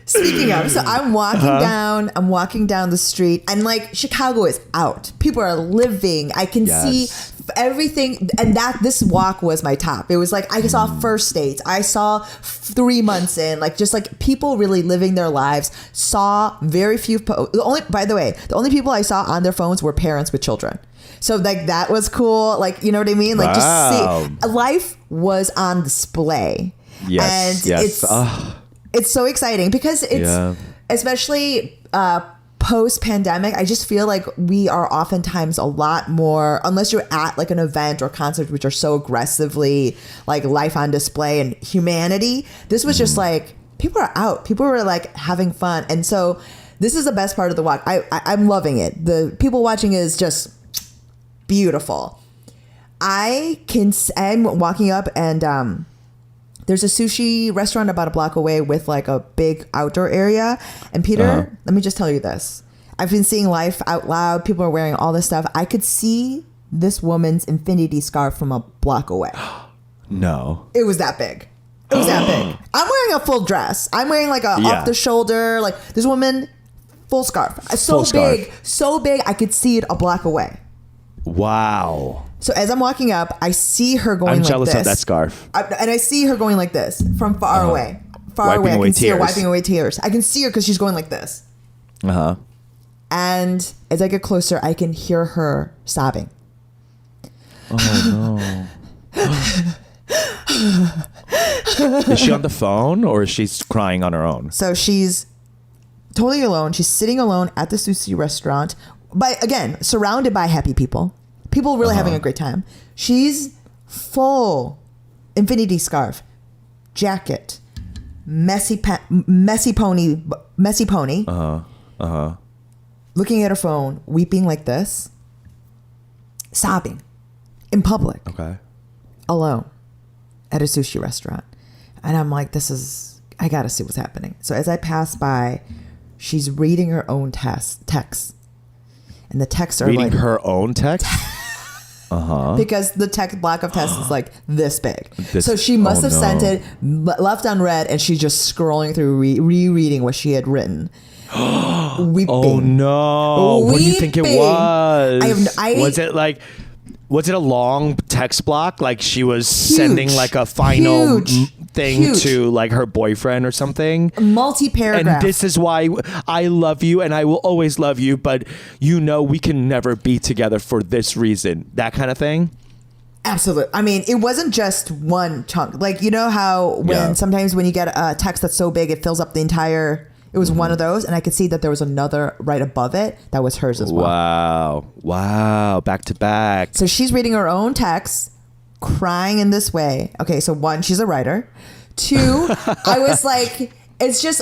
speaking of, so I'm walking down the street, and like Chicago is out. People are living. I can see everything, and this walk was my top. It was like I saw first dates. I saw 3 months in, like just like people really living their lives. Saw very few. By the way, the only people I saw on their phones were parents with children. So like that was cool. Like, you know what I mean? Like just see, life was on display. Yes. And it's so exciting because it's especially post pandemic. I just feel like we are oftentimes a lot more, unless you're at like an event or concert, which are so aggressively like life on display and humanity. This was just like people are out. People were like having fun. And so this is the best part of the walk. I'm loving it. The people watching is just beautiful. I'm walking up and there's a sushi restaurant about a block away with like a big outdoor area. And Peter, let me just tell you this. I've been seeing life out loud. People are wearing all this stuff. I could see this woman's infinity scarf from a block away. No. It was that big. It was that big. I'm wearing a full dress. I'm wearing like a off the shoulder, like this woman, full scarf. So big, I could see it a block away. Wow. So as I'm walking up, I see her going I'm like this. jealous of that scarf. And I see her going like this from far away. Far away. I can see her wiping away tears. I can see her because she's going like this. Uh-huh. And as I get closer, I can hear her sobbing. Oh, no. Is she on the phone or is she crying on her own? So she's totally alone. She's sitting alone at the sushi restaurant. But again, surrounded by happy people. People really having a great time. She's full infinity scarf, jacket, messy pony. Looking at her phone, weeping like this, sobbing in public. Okay. Alone at a sushi restaurant. And I'm like, I got to see what's happening. So as I pass by, she's reading her own text. And the texts are reading her own text? Because the block of text is like this big. So she must have sent it left unread, and she's just scrolling through, rereading what she had written. Weeping. Oh no! What do you think it was? Was it a long text block? Like she was sending like a final thing to like her boyfriend or something? Multi-paragraph. And this is why I love you and I will always love you, but we can never be together for this reason. That kind of thing? Absolutely. I mean, it wasn't just one chunk. Like, you know how sometimes when you get a text that's so big, it fills up the entire... It was one of those, and I could see that there was another right above it that was hers as well. Wow. Back to back. So she's reading her own text, crying in this way. Okay, so one, she's a writer. Two, I was like, it's just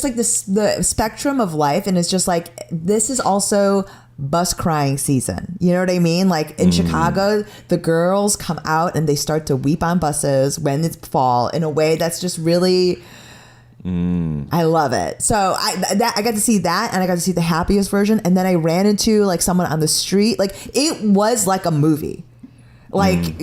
like this, the spectrum of life, and it's just like, this is also bus crying season. You know what I mean? Like in Chicago, the girls come out and they start to weep on buses when it's fall in a way that's just really... I love it. So I got to see that, and I got to see the happiest version. And then I ran into like someone on the street. Like it was like a movie. Like,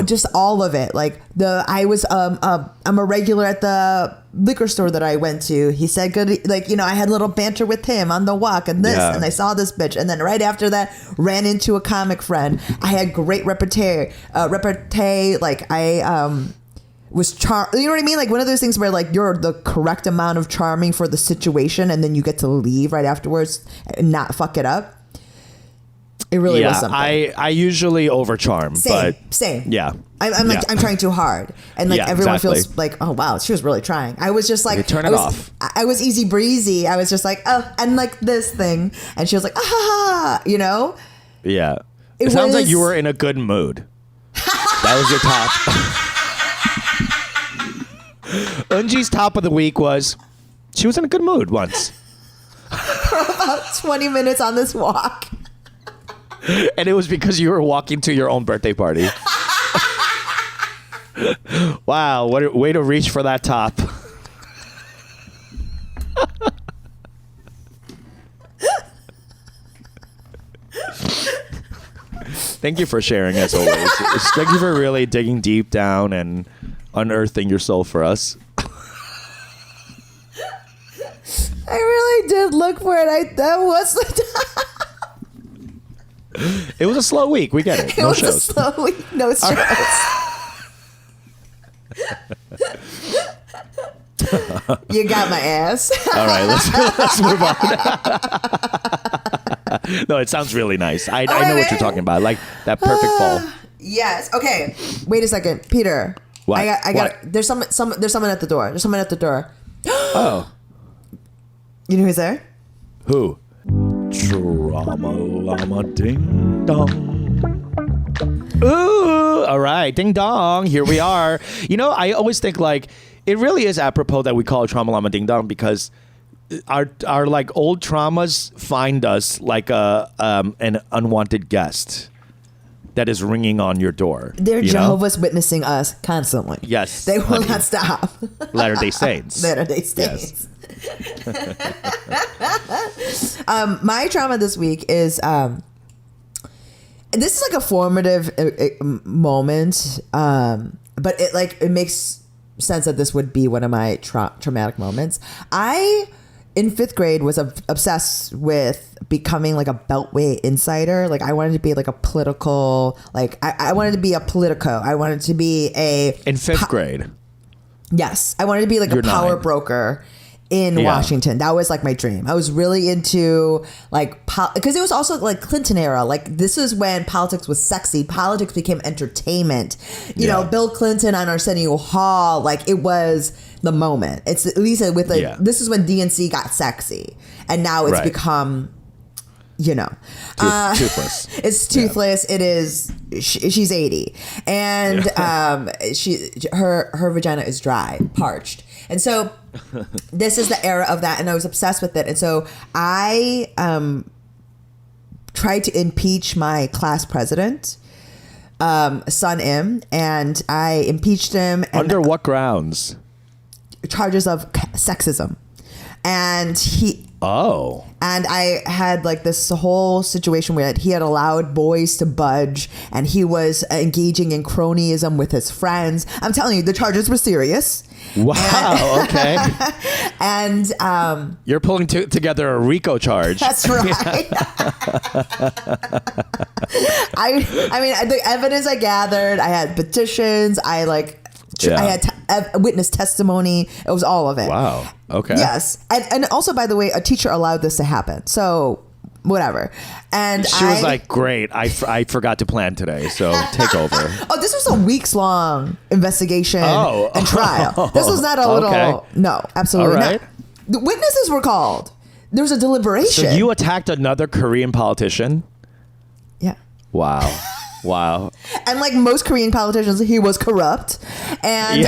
just all of it. Like I'm a regular at the liquor store that I went to. He said good, like, I had a little banter with him on the walk and this, and I saw this bitch. And then right after that, ran into a comic friend. I had great repartee. Like I, was you know what I mean? Like one of those things where like you're the correct amount of charming for the situation, and then you get to leave right afterwards and not fuck it up. It really yeah, was something. I usually overcharm, but Same. yeah. I'm like, I'm trying too hard. And like Yeah, everyone exactly. feels like, oh wow, she was really trying. I was just like, Okay, turn it off. I was easy breezy. I was just like, oh, and like this thing. And she was like, ah, ha, ha, you know? Yeah. It sounds like you were in a good mood. That was your top. Unji's top of the week was she was in a good mood once. For about 20 minutes on this walk. And it was because you were walking to your own birthday party. Wow, what a way to reach for that top. Thank you for sharing as always. Thank you for really digging deep down and unearthing your soul for us. I really did look for it. That was the time. It was a slow week. We get it. It No was shows. a slow week. No shows. You got my ass. All right, let's move on. No, it sounds really nice. I know what you're talking about. Like that perfect fall. Yes. Okay. Wait a second, Peter. What? I got. There's someone at the door. There's someone at the door. Oh, You know who's there? who? Drama llama ding dong. Ooh, all right, ding dong. Here we are. You know, I always think like it really is apropos that we call it Trauma Llama Ding Dong because our like old traumas find us like an unwanted guest that is ringing on your door. They're you know? Jehovah's Witnessing us constantly. Yes, They will honey. not stop. Latter-day Saints. Latter-day Saints. My trauma this week is this is like a formative moment, but it makes sense that this would be one of my traumatic moments. I in 5th grade was obsessed with becoming like a Beltway insider. Like I wanted to be like a political, like I wanted to be a politico. I wanted to be In 5th grade. Yes, I wanted to be like You're a power 9. broker in Yeah. Washington. That was like my dream. I was really into like because it was also like Clinton era. Like this is when politics was sexy. Politics became entertainment. You know, Bill Clinton on Arsenio Hall. Like it was the moment. It's at least with like this is when DNC got sexy, and now it's become. You know, Toothless. It's toothless. Yeah. It is. She's 80, and her vagina is dry, parched, and so this is the era of that. And I was obsessed with it, and so I tried to impeach my class president, Sun Im, and I impeached him. Under what grounds? Charges of sexism, and he. Oh. And I had like this whole situation where he had allowed boys to budge and he was engaging in cronyism with his friends. I'm telling you, the charges were serious. Wow. Okay. And you're pulling together a RICO charge. That's right. I mean, the evidence I gathered, I had petitions, I had witness testimony. It was all of it. Wow. Okay. Yes. And also, by the way, a teacher allowed this to happen. So whatever. And she was like, great. I forgot to plan today. So take over. Oh, this was a weeks long investigation and trial. This was not a little. Okay. No, absolutely All right. not. The witnesses were called. There was a deliberation. So you attacked another Korean politician? Yeah. Wow. Wow. And like most Korean politicians, he was corrupt. And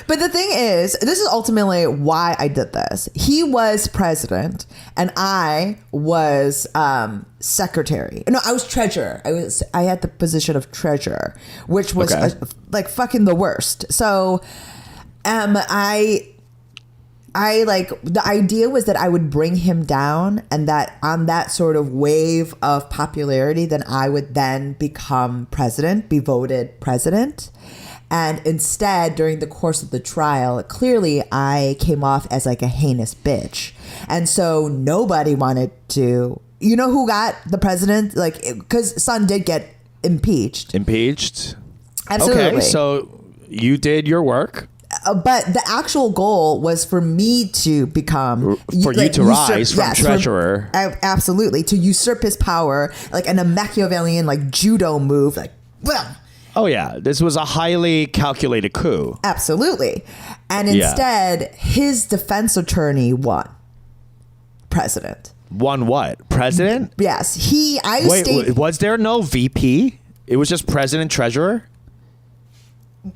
but the thing is, this is ultimately why I did this. He was president and I was secretary. No, I was treasurer. I had the position of treasurer, which was like fucking the worst. So I like the idea was that I would bring him down and that on that sort of wave of popularity, then I would then become president, be voted president. And instead, during the course of the trial, clearly I came off as like a heinous bitch. And so nobody wanted to, you know who got the president? Like, because Sun did get impeached. Impeached? Absolutely. Okay, so you did your work. But the actual goal was for me to become For you to rise from treasurer. Absolutely, to usurp his power, like in a Machiavellian like judo move, like. Well, Oh yeah, this was a highly calculated coup. absolutely, and instead his defense attorney won. President. Won what? President? Yes, Wait, was there no VP? It was just president treasurer?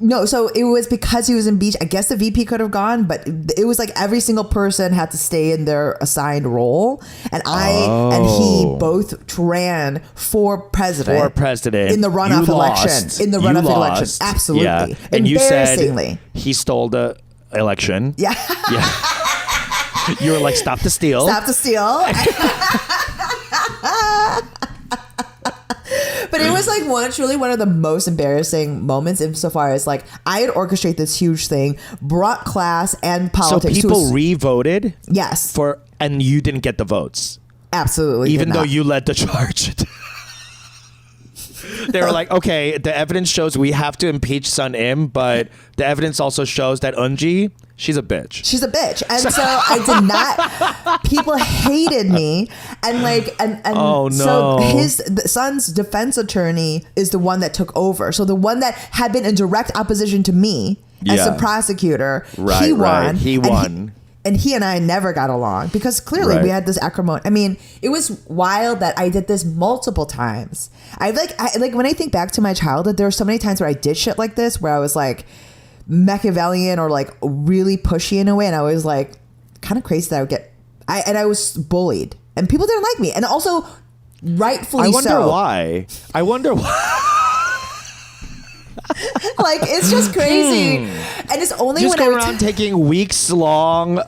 No, so it was because he was impeached. I guess the VP could have gone, but it was like every single person had to stay in their assigned role, and and he both ran for president. In the runoff election. In the runoff election, absolutely. Yeah. And you said he stole the election. Yeah. Yeah. You were like, stop the steal. Stop the steal. But it was like truly one of the most embarrassing moments insofar as like I had orchestrated this huge thing, brought class and politics. So people re-voted? Yes. And you didn't get the votes? Absolutely. Even though you led the charge? They were like, okay, the evidence shows we have to impeach Sun Im, but the evidence also shows that Eunji, she's a bitch. She's a bitch. And so I did not, people hated me. And like, and oh, no. So the son's defense attorney is the one that took over. So the one that had been in direct opposition to me as the prosecutor, he won. Right. He won. And he and I never got along because clearly we had this acrimony. I mean, it was wild that I did this multiple times. I like when I think back to my childhood, there were so many times where I did shit like this, where I was like Machiavellian or like really pushy in a way, and I was like kind of crazy that I would get. I was bullied, and people didn't like me, and also rightfully so. I wonder why. Like it's just crazy, and it's only just when go around taking weeks long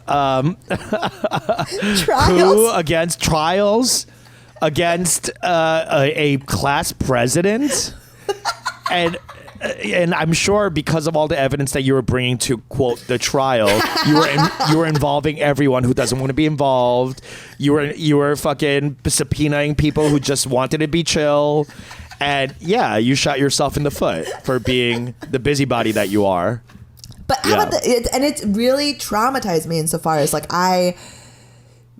coup against trials against a class president, and I'm sure because of all the evidence that you were bringing to quote the trial, you were involving everyone who doesn't want to be involved. You were fucking subpoenaing people who just wanted to be chill. And yeah, you shot yourself in the foot for being the busybody that you are. But how about and it really traumatized me insofar as like I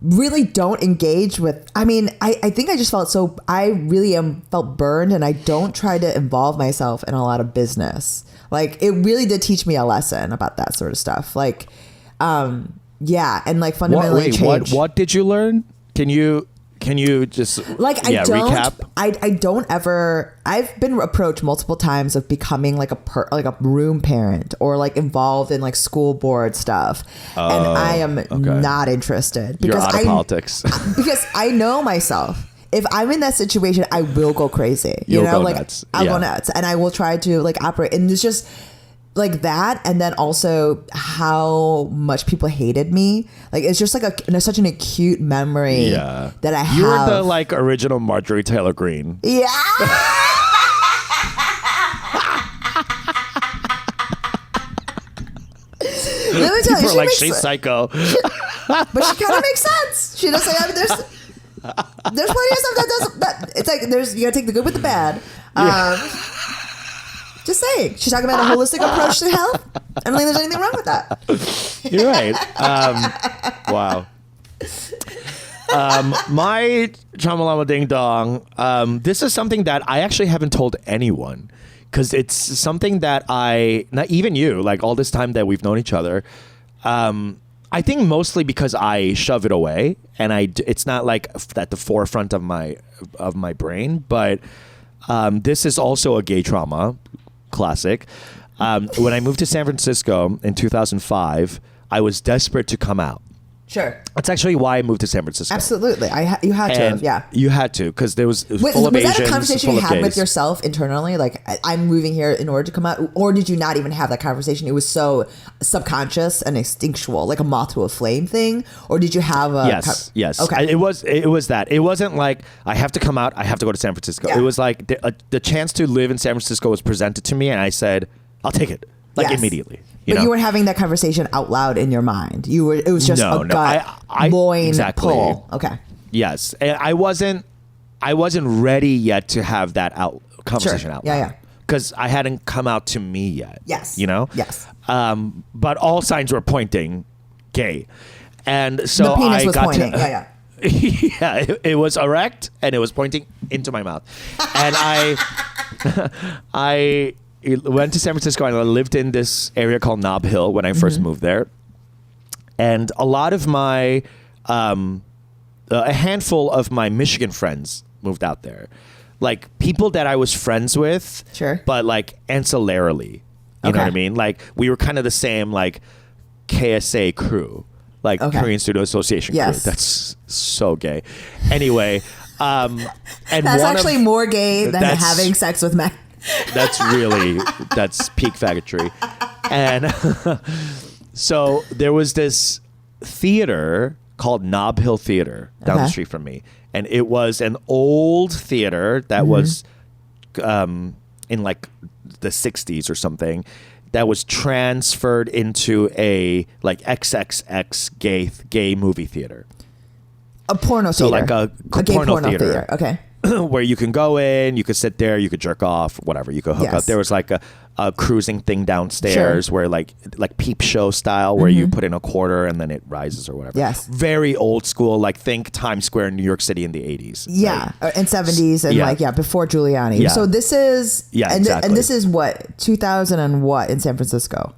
really don't engage with. I mean, I think I just felt felt burned, and I don't try to involve myself in a lot of business. Like it really did teach me a lesson about that sort of stuff. Like, and like fundamentally change. What did you learn? Can you just recap? I don't ever. I've been approached multiple times of becoming like a room parent or like involved in like school board stuff, and I am not interested because you're out of politics. Because I know myself. If I'm in that situation, I will go crazy. You know, like nuts. I'll go nuts, and I will try to like operate. And it's just like that, and then also how much people hated me. Like it's just like such an acute memory that I have. You were the like original Marjorie Taylor Greene. Yeah. Let me tell you, people are like, she's psycho. But she kind of makes sense. She does. I mean, there's plenty of stuff that it's like you gotta take the good with the bad. Just saying. She's talking about a holistic approach to health. I don't think there's anything wrong with that. You're right. Wow. My Chamalama Ding Dong, this is something that I actually haven't told anyone because it's something that not even you, like all this time that we've known each other, I think mostly because I shove it away and it's not like at the forefront of my brain, but this is also a gay trauma. Classic. When I moved to San Francisco in 2005, I was desperate to come out. Sure. That's actually why I moved to San Francisco. Absolutely. You had to. Yeah. You had to because there was full of Asians. Was that a conversation you had with yourself internally? Like, I'm moving here in order to come out? Or did you not even have that conversation? It was so subconscious and instinctual, like a moth to a flame thing? Or did you have a... Yes. Okay. It was that. It wasn't like, I have to come out, I have to go to San Francisco. Yeah. It was like the chance to live in San Francisco was presented to me and I said, I'll take it. Like immediately. But you weren't having that conversation out loud in your mind. It was just a gut loin pull. Okay. Yes. And I wasn't ready yet to have that conversation out loud. Yeah. Because I hadn't come out to me yet. Yes. You know? Yes. But all signs were pointing gay. And so The penis I was got pointing. to, Yeah. yeah, it was erect and it was pointing into my mouth. And I went to San Francisco and I lived in this area called Nob Hill when I first moved there. And a lot of my, a handful of my Michigan friends moved out there. Like people that I was friends with, Sure. but like ancillarily. You know what I mean? Like we were kind of the same like KSA crew. Like Korean Studio Association crew. That's so gay. Anyway, and that's actually more gay than having sex with men. That's peak faggotry. And so there was this theater called Nob Hill Theater down the street from me. And it was an old theater that was in like the 60s or something. That was transferred into a like XXX gay movie theater. A porno theater. So like a gay porno theater. Okay. Where you can go in, you could sit there, you could jerk off, whatever, you could hook up. There was like a cruising thing downstairs where like peep show style where you put in a quarter and then it rises or whatever. Yes. Very old school, like think Times Square in New York City in the 80s. Yeah. Right? And 70s and before Giuliani. Yeah. So this is exactly. And this is what 2000 and what in San Francisco?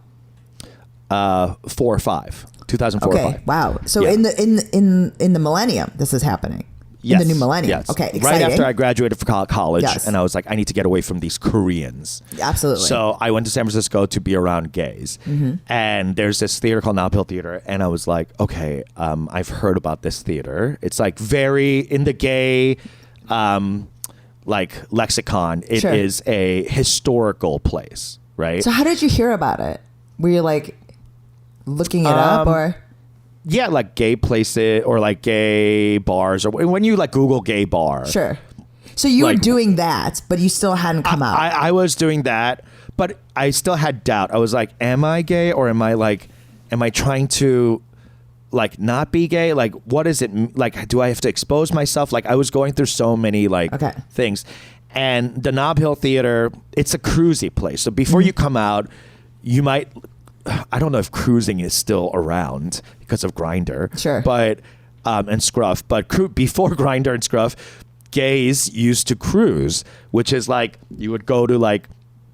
4 or 5. 2004 or 5. Wow. So in the millennium this is happening. Yes. In the new millennium. Yes. Okay. Exciting. Right after I graduated from college, and I was like, I need to get away from these Koreans. Absolutely. So I went to San Francisco to be around gays. And there's this theater called Nob Hill Theater. And I was like, okay, I've heard about this theater. It's like very in the gay like lexicon. It is a historical place, right? So how did you hear about it? Were you like looking it up or? Yeah, like gay places or like gay bars or when you like Google gay bar. Sure. So you were doing that, but you still hadn't come out. I was doing that, but I still had doubt. I was like, am I gay or am I trying to like not be gay? Like, what is it? Like, do I have to expose myself? Like I was going through so many like things. And the Nob Hill Theater, it's a cruisy place. So before you come out, you might... I don't know if cruising is still around because of Grindr, but and Scruff. But before Grindr and Scruff, gays used to cruise, which is like you would go to like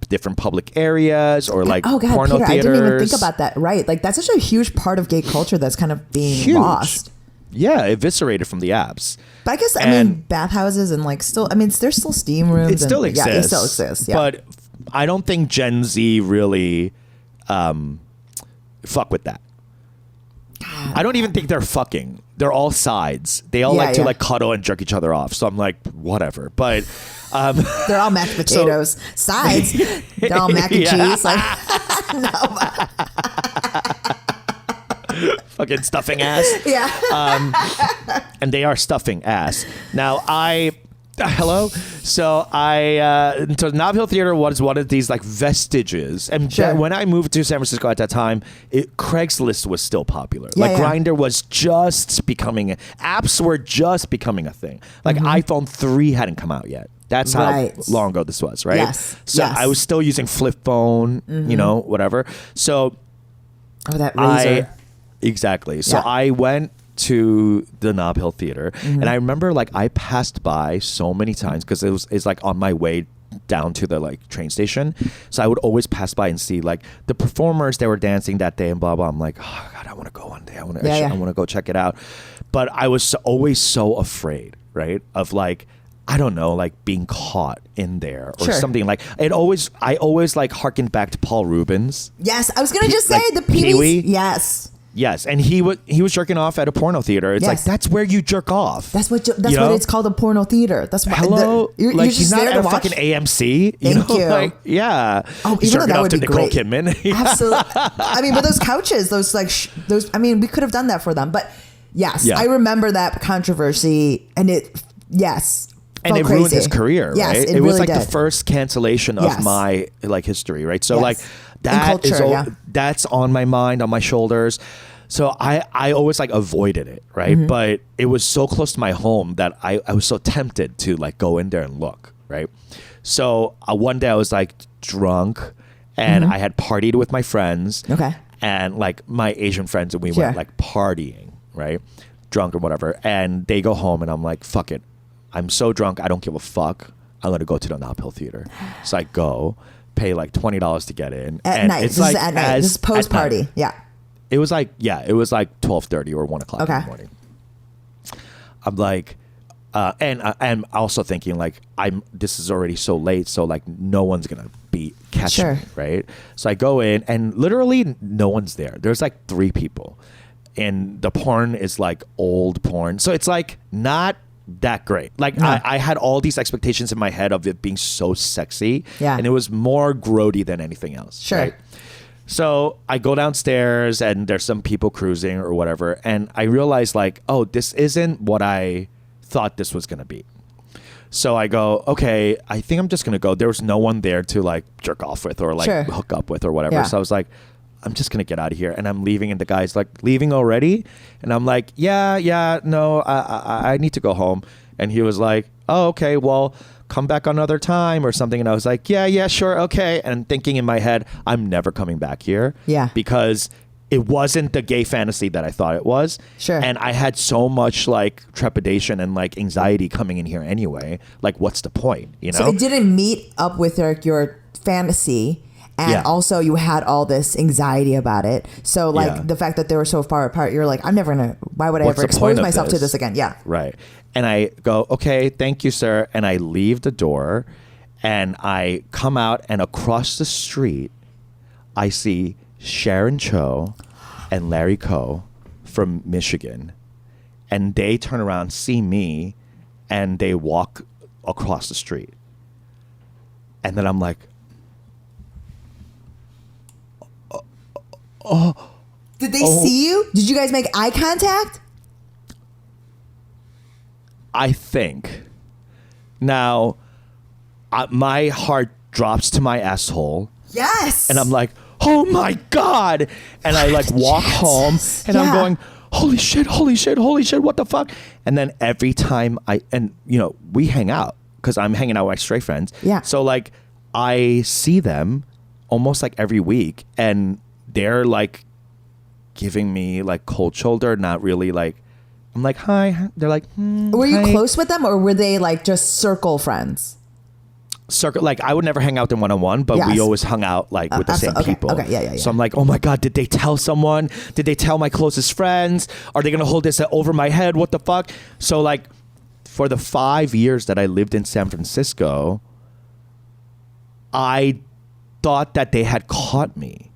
different public areas or like porno Peter, theaters. I didn't even think about that. Right, like that's such a huge part of gay culture that's kind of being lost. Yeah, eviscerated from the apps. But I guess I mean bathhouses and like still. I mean, there's still steam rooms. It still exists. Yeah, it still exists. Yeah. But I don't think Gen Z really. Fuck with that. I don't even think they're fucking. They're all sides. They all like to like cuddle and jerk each other off. So I'm like, whatever. But they're all mashed potatoes. Sides. They're all mac and cheese. Like fucking stuffing ass. Yeah. And they are stuffing ass. Now hello. So so Nob Hill Theater was one of these like vestiges, and when I moved to San Francisco at that time, Craigslist was still popular. Grindr was just becoming, apps were just becoming a thing. Like iPhone 3 hadn't come out yet. That's how long ago this was, right? Yes. So I was still using flip phone, you know, whatever. So that razor. Exactly. So I went to the Nob Hill Theater, and I remember like I passed by so many times because it's like on my way down to the like train station, so I would always pass by and see like the performers that were dancing that day and blah blah. I'm like, oh god, I want to go one day. I want to go check it out. But I was always so afraid, right, of like I don't know, like being caught in there or something. Like I always like harkened back to Paul Rubens. Yes, I was gonna just say like the Pee-wee. Yes. Yes, and he was jerking off at a porno theater. It's like that's where you jerk off. That's what it's called, a porno theater. That's why. You're like just he's not at a fucking AMC. Thank you. Like, yeah. Oh, even though that would be Nicole great. Kidman. Absolutely. I mean, but those couches, those like those. I mean, we could have done that for them, but yes, I remember that controversy, and it and it ruined his career. Yes, right? it was really like did. the first cancellation of my like history. Right. So like that culture, that's on my mind, on my shoulders. So I always like avoided it, right? But it was so close to my home that I was so tempted to like go in there and look, right? So one day I was like drunk and I had partied with my friends. Okay. And like my Asian friends, and we Sure. went like partying, right? Drunk or whatever. And they go home, and I'm like, fuck it. I'm so drunk, I don't give a fuck. I'm gonna go to the Nob Hill Theater. So I go, pay like $20 to get in. At and night. It's This like is at night. This is post party. Yeah. It was like 12:30 or 1 o'clock in Okay. the morning. I'm like, and I'm also thinking like this is already so late, so like no one's gonna be catching Sure. me, right? So I go in, and literally no one's there. There's like 3 people, and the porn is like old porn, so it's like not that great. Like I had all these expectations in my head of it being so sexy, and it was more grody than anything else. Sure. Right? So I go downstairs, and there's some people cruising or whatever, and I realize like, oh, this isn't what I thought this was gonna be. So I go, okay, I think I'm just gonna go. There was no one there to like jerk off with or like Sure. hook up with or whatever. Yeah. So I was like, I'm just gonna get out of here, and I'm leaving, and the guy's like, leaving already? And I'm like, yeah, no, I need to go home. And he was like, oh, okay, well, come back another time or something. And I was like, yeah, sure, okay. And thinking in my head, I'm never coming back here. Yeah. Because it wasn't the gay fantasy that I thought it was. Sure. And I had so much like trepidation and like anxiety coming in here anyway. Like, what's the point? You know? So it didn't meet up with your fantasy. And Yeah. also you had all this anxiety about it. So like Yeah. the fact that they were so far apart, you're like, I'm never going to, why would I What's ever the point expose of myself to this? this again? Yeah. Right. And I go, okay, thank you, sir. And I leave the door, and I come out, and across the street, I see Sharon Cho and Larry Coe from Michigan. And they turn around, see me, and they walk across the street. And then I'm like, Did they see you? Did you guys make eye contact? I think. Now, my heart drops to my asshole. Yes. And I'm like, oh my God. And I like walk home, and I'm Yeah. going, holy shit, what the fuck? And then every time we hang out, because I'm hanging out with my straight friends. Yeah. So like I see them almost like every week, and they're like giving me like cold shoulder, not really like, I'm like, hi. They're like, were you hi. close with them, or were they like just circle friends? Circle, like I would never hang out with them one-on-one, but we Yes. always hung out like with the same okay, people. okay, yeah. So I'm like, oh my God, did they tell someone? Did they tell my closest friends? Are they gonna hold this over my head? What the fuck? So like for the 5 years that I lived in San Francisco, I thought that they had caught me.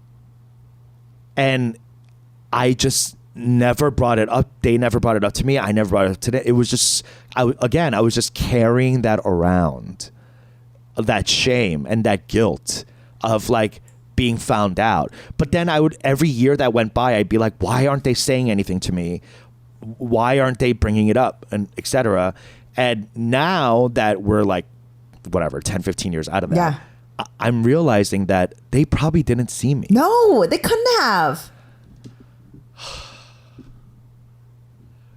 And I just never brought it up. They never brought it up to me. I never brought it up to them. It was just, I was just carrying that around, that shame and that guilt of like being found out. But then every year that went by, I'd be like, why aren't they saying anything to me? Why aren't they bringing it up, and etc. And now that we're like, whatever, 10, 15 years out of that, Yeah. I'm realizing that they probably didn't see me. No, they couldn't have.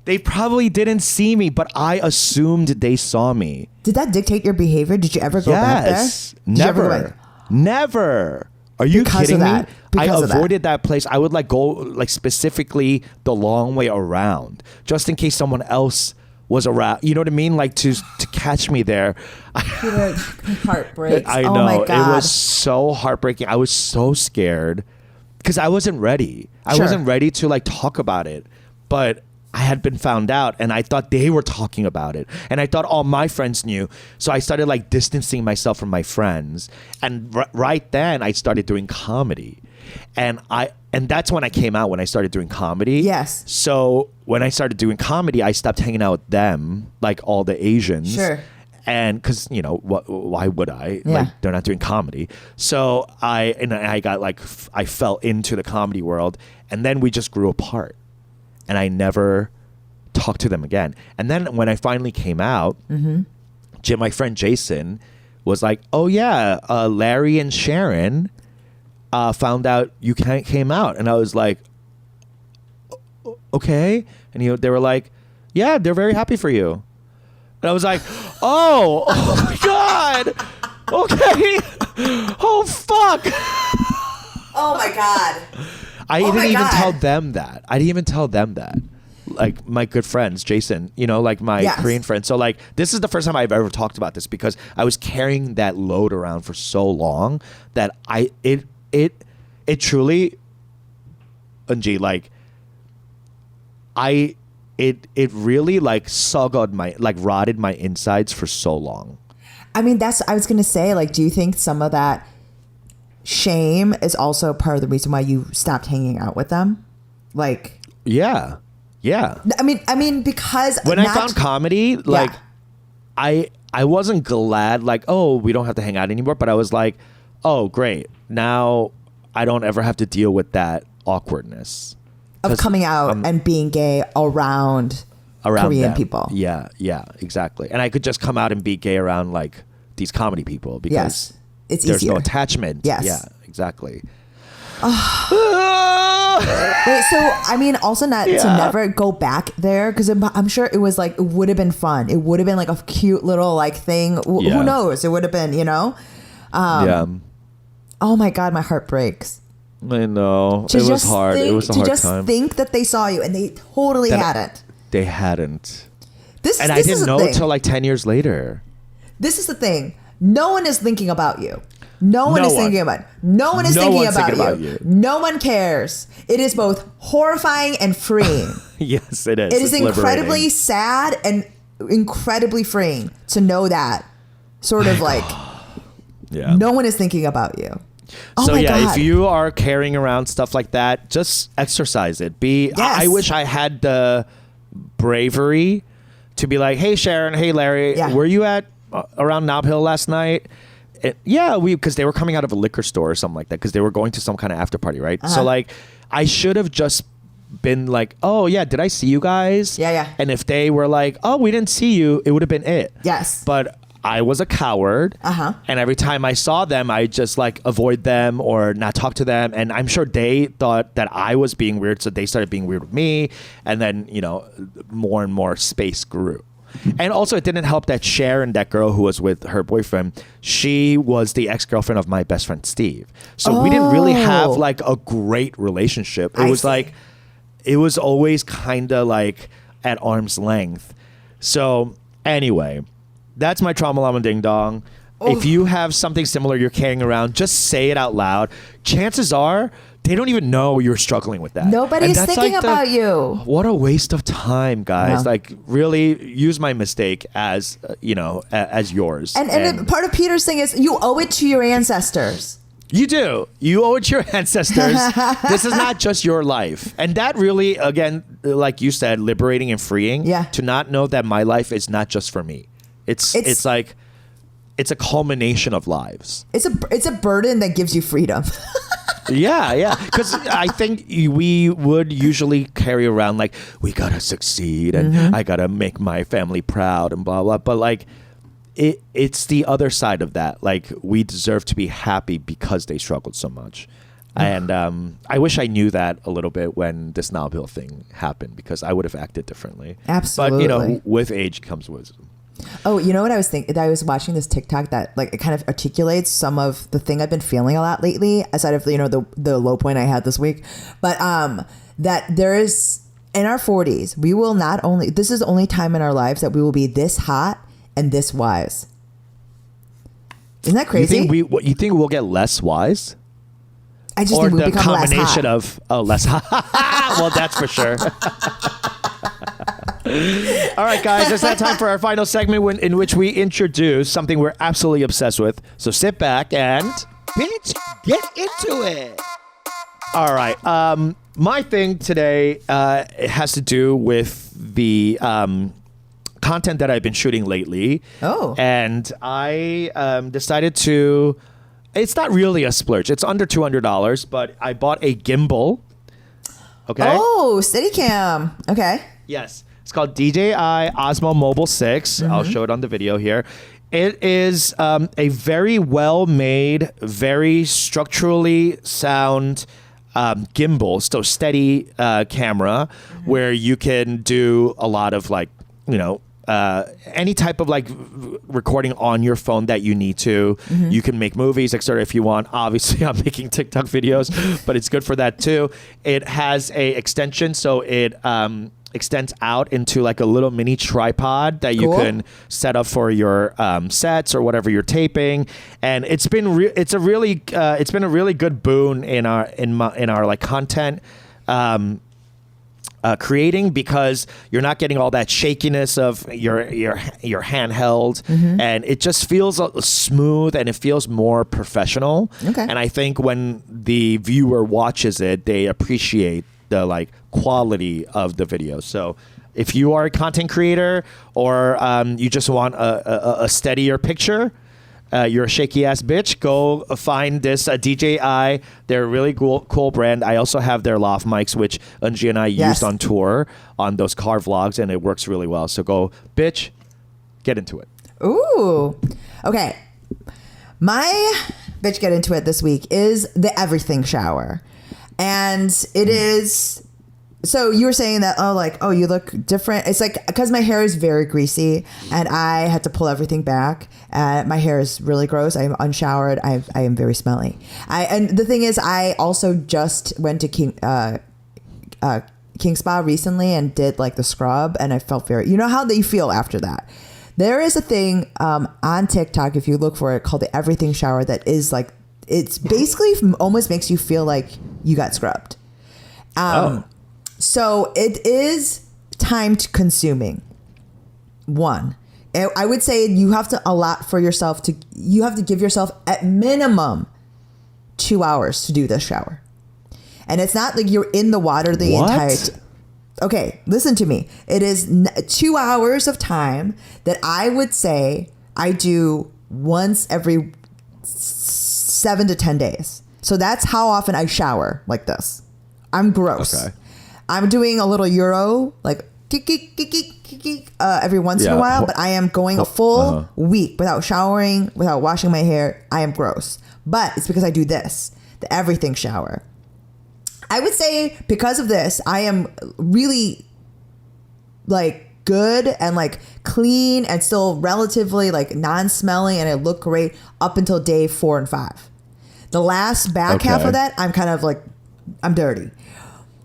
They probably didn't see me, but I assumed they saw me. Did that dictate your behavior? Did you ever go back there? Yes. Did you ever go Never. back? Never. Are you Because of kidding me? that. I Because of that. avoided that place. I would like go like specifically the long way around, just in case someone else was around. You know what I mean? Like to catch me there. Peter, heartbreaks. I Oh know. my It God. was so heartbreaking. I was so scared because I wasn't ready. I Sure. wasn't ready to like talk about it. But I had been found out, and I thought they were talking about it, and I thought all my friends knew. So I started like distancing myself from my friends, and right then I started doing comedy, and that's when I came out, when I started doing comedy. Yes. So when I started doing comedy, I stopped hanging out with them, like all the Asians. Sure. And because why would I? Yeah. Like they're not doing comedy. So I got like I fell into the comedy world, and then we just grew apart. And I never talked to them again. And then when I finally came out, my friend Jason was like, "Oh yeah, Larry and Sharon found out you came out," and I was like, "Okay." And they were like, "Yeah, they're very happy for you." And I was like, "Oh my God, Okay. Oh fuck. Oh my god. I Oh didn't my even God. tell them that. I didn't even tell them that. Like my good friends, Jason, like my Yes. Korean friends. So like this is the first time I've ever talked about this because I was carrying that load around for so long that it truly, Unji, like it really like rotted my insides for so long. I mean, I was going to say, like, do you think some of that shame is also part of the reason why you stopped hanging out with them? Like, Yeah. I mean, because When I found comedy, like Yeah. I wasn't glad like, oh, we don't have to hang out anymore, but I was like, oh, great. Now I don't ever have to deal with that awkwardness of 'Cause coming out and being gay around Korean them. people. Yeah, exactly. And I could just come out and be gay around like these comedy people because Yes. It's there's no easier. attachment. Yes. Yeah, exactly. Wait, so I mean, also not to Yeah. never go back there because I'm sure it was like it would have been fun. It would have been like a cute little like thing. Yeah. Who knows? It would have been, Yeah. Oh my god, my heart breaks. I know. To It was just hard. Think, It was a to hard just time. think that they saw you and they totally That- hadn't. They hadn't. This And I this didn't is the know thing. till like 10 years later. This is the thing. No one is thinking about you. No one No is one. thinking about. No one is No thinking one's about, thinking about you. you. No one cares. It is both horrifying and freeing. Yes, it is. It is It's incredibly liberating. sad and incredibly freeing to know that sort of like Yeah. no one is thinking about you. Oh So my yeah, God. if you are carrying around stuff like that, just exercise it. I Yes. wish I had the bravery to be like, "Hey Sharon, hey Larry, Yeah. were you at around Nob Hill last night?" Yeah, because they were coming out of a liquor store or something like that because they were going to some kind of after party, right? So like, I should have just been like, "Oh yeah, did I see you guys?" Yeah. And if they were like, "Oh, we didn't see you," it would have been it. Yes. But I was a coward. And every time I saw them, I just like avoid them or not talk to them. And I'm sure they thought that I was being weird, so they started being weird with me. And then, more and more space grew. And also, it didn't help that Sharon, that girl who was with her boyfriend, she was the ex-girlfriend of my best friend Steve. So we didn't really have like a great relationship. It I was see. like, it was always kind of like at arm's length. So anyway, that's my trauma llama ding dong. If you have something similar you're carrying around, just say it out loud. Chances are they don't even know you're struggling with that. Nobody's And that's thinking like about you. What a waste of time, guys. Yeah. Like really use my mistake as, as yours. And part of Peter's thing is you owe it to your ancestors. You do. You owe it to your ancestors. This is not just your life. And that really, again, like you said, liberating and freeing. Yeah. To not know that my life is not just for me. It's like, it's a culmination of lives. It's a burden that gives you freedom. Yeah. Because I think we would usually carry around like, we gotta succeed and I gotta make my family proud and blah, blah. But like, it's the other side of that. Like, we deserve to be happy because they struggled so much. And I wish I knew that a little bit when this Nob Hill thing happened because I would have acted differently. Absolutely. But, with age comes wisdom. Oh, you know what I was thinking? I was watching this TikTok that like it kind of articulates some of the thing I've been feeling a lot lately, aside of the low point I had this week. But that there is in our 40s, we will not only this is the only time in our lives that we will be this hot and this wise. Isn't that crazy? You think we'll get less wise? I just Or think we'll the become less combination hot. of less hot? Well, that's for sure. All right, guys, it's that time for our final segment in which we introduce something we're absolutely obsessed with. So sit back and bitch, get into it. All right. My thing today it has to do with the content that I've been shooting lately. Oh. And I decided to... It's not really a splurge. It's under $200, but I bought a gimbal. Okay. Oh, Steadicam. Okay. Yes. It's called DJI Osmo Mobile 6. I'll show it on the video here. It is a very well-made, very structurally sound gimbal, so steady camera, where you can do a lot of any type of like recording on your phone that you need to. You can make movies, etc. if you want. Obviously, I'm making TikTok videos, but it's good for that too. It has a extension, so it extends out into like a little mini tripod that you can set up for your sets or whatever you're taping. And it's been it's a really good boon in our like content creating, because you're not getting all that shakiness of your handheld, and it just feels smooth and it feels more professional. And I think when the viewer watches it, they appreciate the like quality of the video. So if you are a content creator or you just want a steadier picture, you're a shaky ass bitch, go find this DJI. They're a really cool brand. I also have their loft mics, which Unji and I used on tour on those car vlogs, and it works really well. So go, bitch, get into it. Ooh. Okay. My bitch get into it this week is the everything shower. And it is, so you were saying that, you look different. It's like, because my hair is very greasy and I had to pull everything back. My hair is really gross. I'm unshowered. I am very smelly. And the thing is, I also just went to King Spa recently and did like the scrub, and I felt very, you know how they feel after that. There is a thing on TikTok, if you look for it, called the everything shower that is like, it's basically almost makes you feel like you got scrubbed. So it is time consuming. One, I would say you have to allot for yourself you have to give yourself at minimum 2 hours to do this shower. And it's not like you're in the water the entire time. Okay, listen to me. It is 2 hours of time that I would say I do once every 7 to 10 days. So that's how often I shower like this. I'm gross. Okay. I'm doing a little Euro, like every once in a while, but I am going a full week without showering, without washing my hair. I am gross. But it's because I do this, the everything shower. I would say because of this, I am really like good and like clean and still relatively like non-smelling, and I look great up until day 4 and 5. The last back half of that, I'm kind of like, I'm dirty.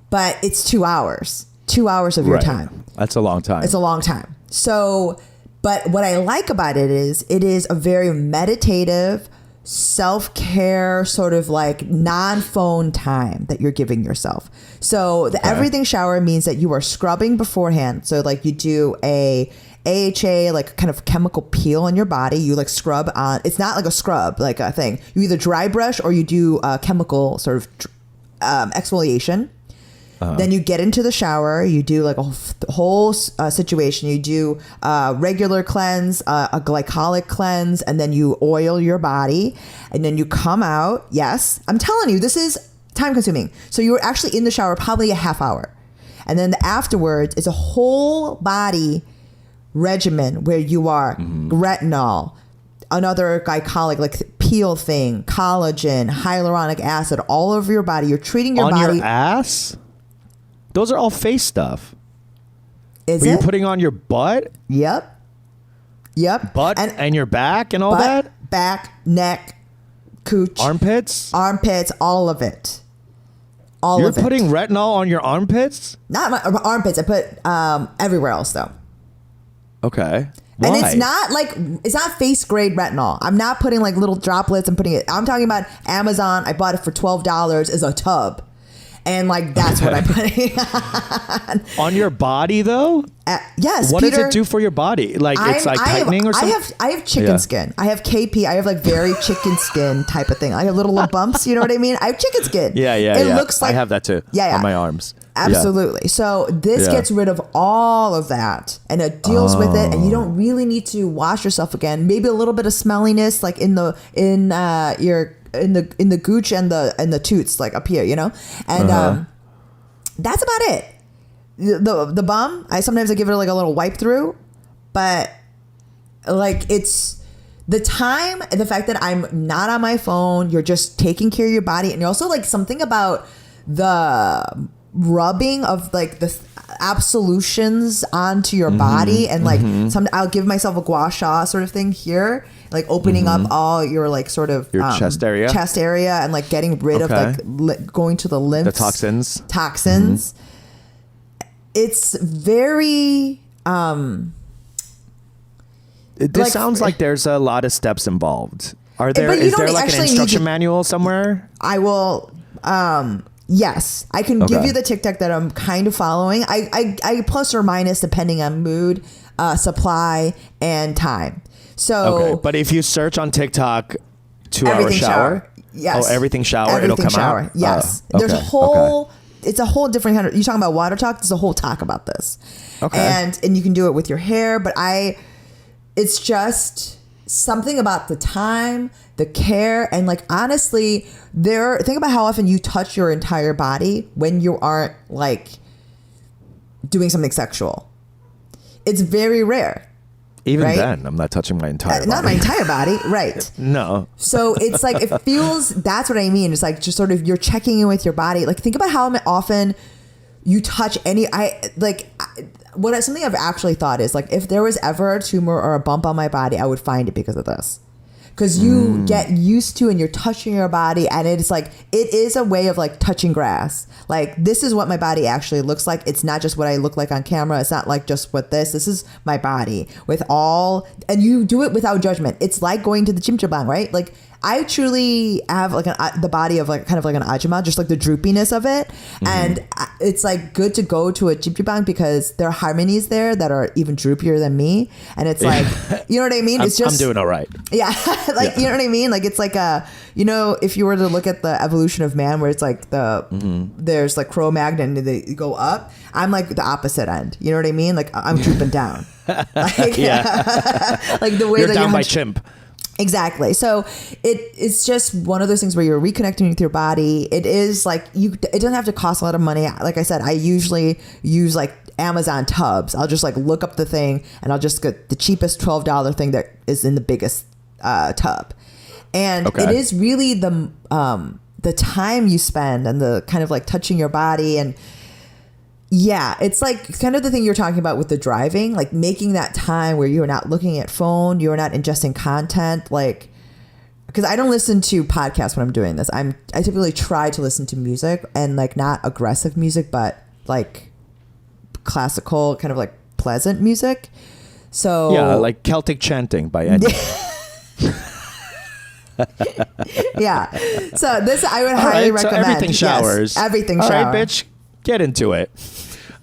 But it's 2 hours. 2 hours of your time. That's a long time. It's a long time. So, but what I like about it is a very meditative, self-care sort of like non-phone time that you're giving yourself. So the everything shower means that you are scrubbing beforehand. So like you do a AHA, like kind of chemical peel on your body. You like scrub on, it's not like a scrub, like a thing. You either dry brush or you do a chemical sort of exfoliation. Then you get into the shower. You do like a whole situation. You do regular cleanse, a glycolic cleanse, and then you oil your body. And then you come out. Yes, I'm telling you, this is time consuming. So you're actually in the shower probably a half hour. And then afterwards, it's a whole body regimen where you are retinol, another glycolic, like peel thing, collagen, hyaluronic acid, all over your body. You're treating your body. On your ass? Those are all face stuff. Is Were it? you putting on your butt? Yep. Butt and your back and all that? Back, neck, cooch. Armpits, all of it. You're putting retinol on your armpits? Not my armpits. I put everywhere else though. Okay. Why? And it's not face grade retinol. I'm not putting like little droplets. I'm talking about Amazon. I bought it for $12 as a tub. And like that's what I'm putting on your body, though. Yes. What Peter, does it do for your body? Like it's like tightening or something. I have chicken skin. I have KP. I have like very chicken skin type of thing. I have little bumps. You know what I mean? I have chicken skin. Yeah. It looks like I have that too. Yeah. On my arms. Absolutely. Yeah. So this gets rid of all of that, and it deals with it, and you don't really need to wash yourself again. Maybe a little bit of smelliness, like in the gooch and the toots, like up here, you know, and that's about it. The bum, I sometimes give it like a little wipe through, but like it's the time, the fact that I'm not on my phone, you're just taking care of your body, and you're also like something about the rubbing of like the absolutions onto your body, and like I'll give myself a gua sha sort of thing here, like opening up all your like sort of your chest area, and like getting rid of like going to the lymph, the toxins. It's very this sounds like there's a lot of steps involved. Is there like an instruction manual somewhere? I will yes, I can give you the TikTok that I'm kind of following. I plus or minus depending on mood, supply, and time. So, but if you search on TikTok 2-hour shower, yes. Oh, everything shower, it'll come out. Yes, there's a whole. It's a whole different kind of. You talking about water talk? There's a whole talk about this. Okay, and you can do it with your hair, but it's just something about the time, the care, and like honestly, think about how often you touch your entire body when you aren't like doing something sexual. It's very rare. Even right? then, I'm not touching my entire body. Not my entire body, right. No. So it's like, it feels, that's what I mean. It's like just sort of you're checking in with your body. Like think about how often you touch something I've actually thought is like, if there was ever a tumor or a bump on my body, I would find it because of this. Because you get used to and you're touching your body, and it's like, it is a way of like touching grass. Like, this is what my body actually looks like. It's not just what I look like on camera. It's not like just what this is my body with all, and you do it without judgment. It's like going to the chimchabang, right? Like, I truly have like the body of like kind of like an ajumma, just like the droopiness of it. And it's like good to go to a chimchabang because there are harmonies there that are even droopier than me. And it's like, you know what I mean? It's just, I'm doing all right. Yeah. You know what I mean? Like, it's like if you were to look at the evolution of man, where it's like there's like Cro-Magnon and they go up. I'm like the opposite end. You know what I mean? Like, I'm drooping down. Like, like the way you're that down by chimp. Exactly. So it's just one of those things where you're reconnecting with your body. It is like it doesn't have to cost a lot of money. Like I said, I usually use like Amazon tubs. I'll just like look up the thing and I'll just get the cheapest $12 thing that is in the biggest tub. And it is really the time you spend and the kind of like touching your body, and yeah, it's like kind of the thing you're talking about with the driving, like making that time where you're not looking at phone, you're not ingesting content, like, because I don't listen to podcasts when I'm doing this. I typically try to listen to music, and like not aggressive music, but like classical, kind of like pleasant music. So yeah, like Celtic chanting by Eddie. Yeah. So this I would highly recommend. So everything showers. Yes, everything shower. shower. All right, bitch. Get into it.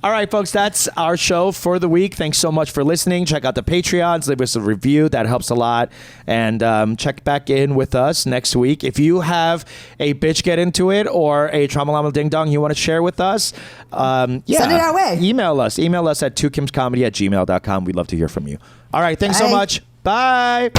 All right, folks, that's our show for the week. Thanks so much for listening. Check out the Patreons. Leave us a review. That helps a lot. And check back in with us next week. If you have a bitch get into it or a trauma llama ding dong you want to share with us, send it our way. Email us. Email us at twokimscomedy@gmail.com. We'd love to hear from you. All right, thanks so much. Bye.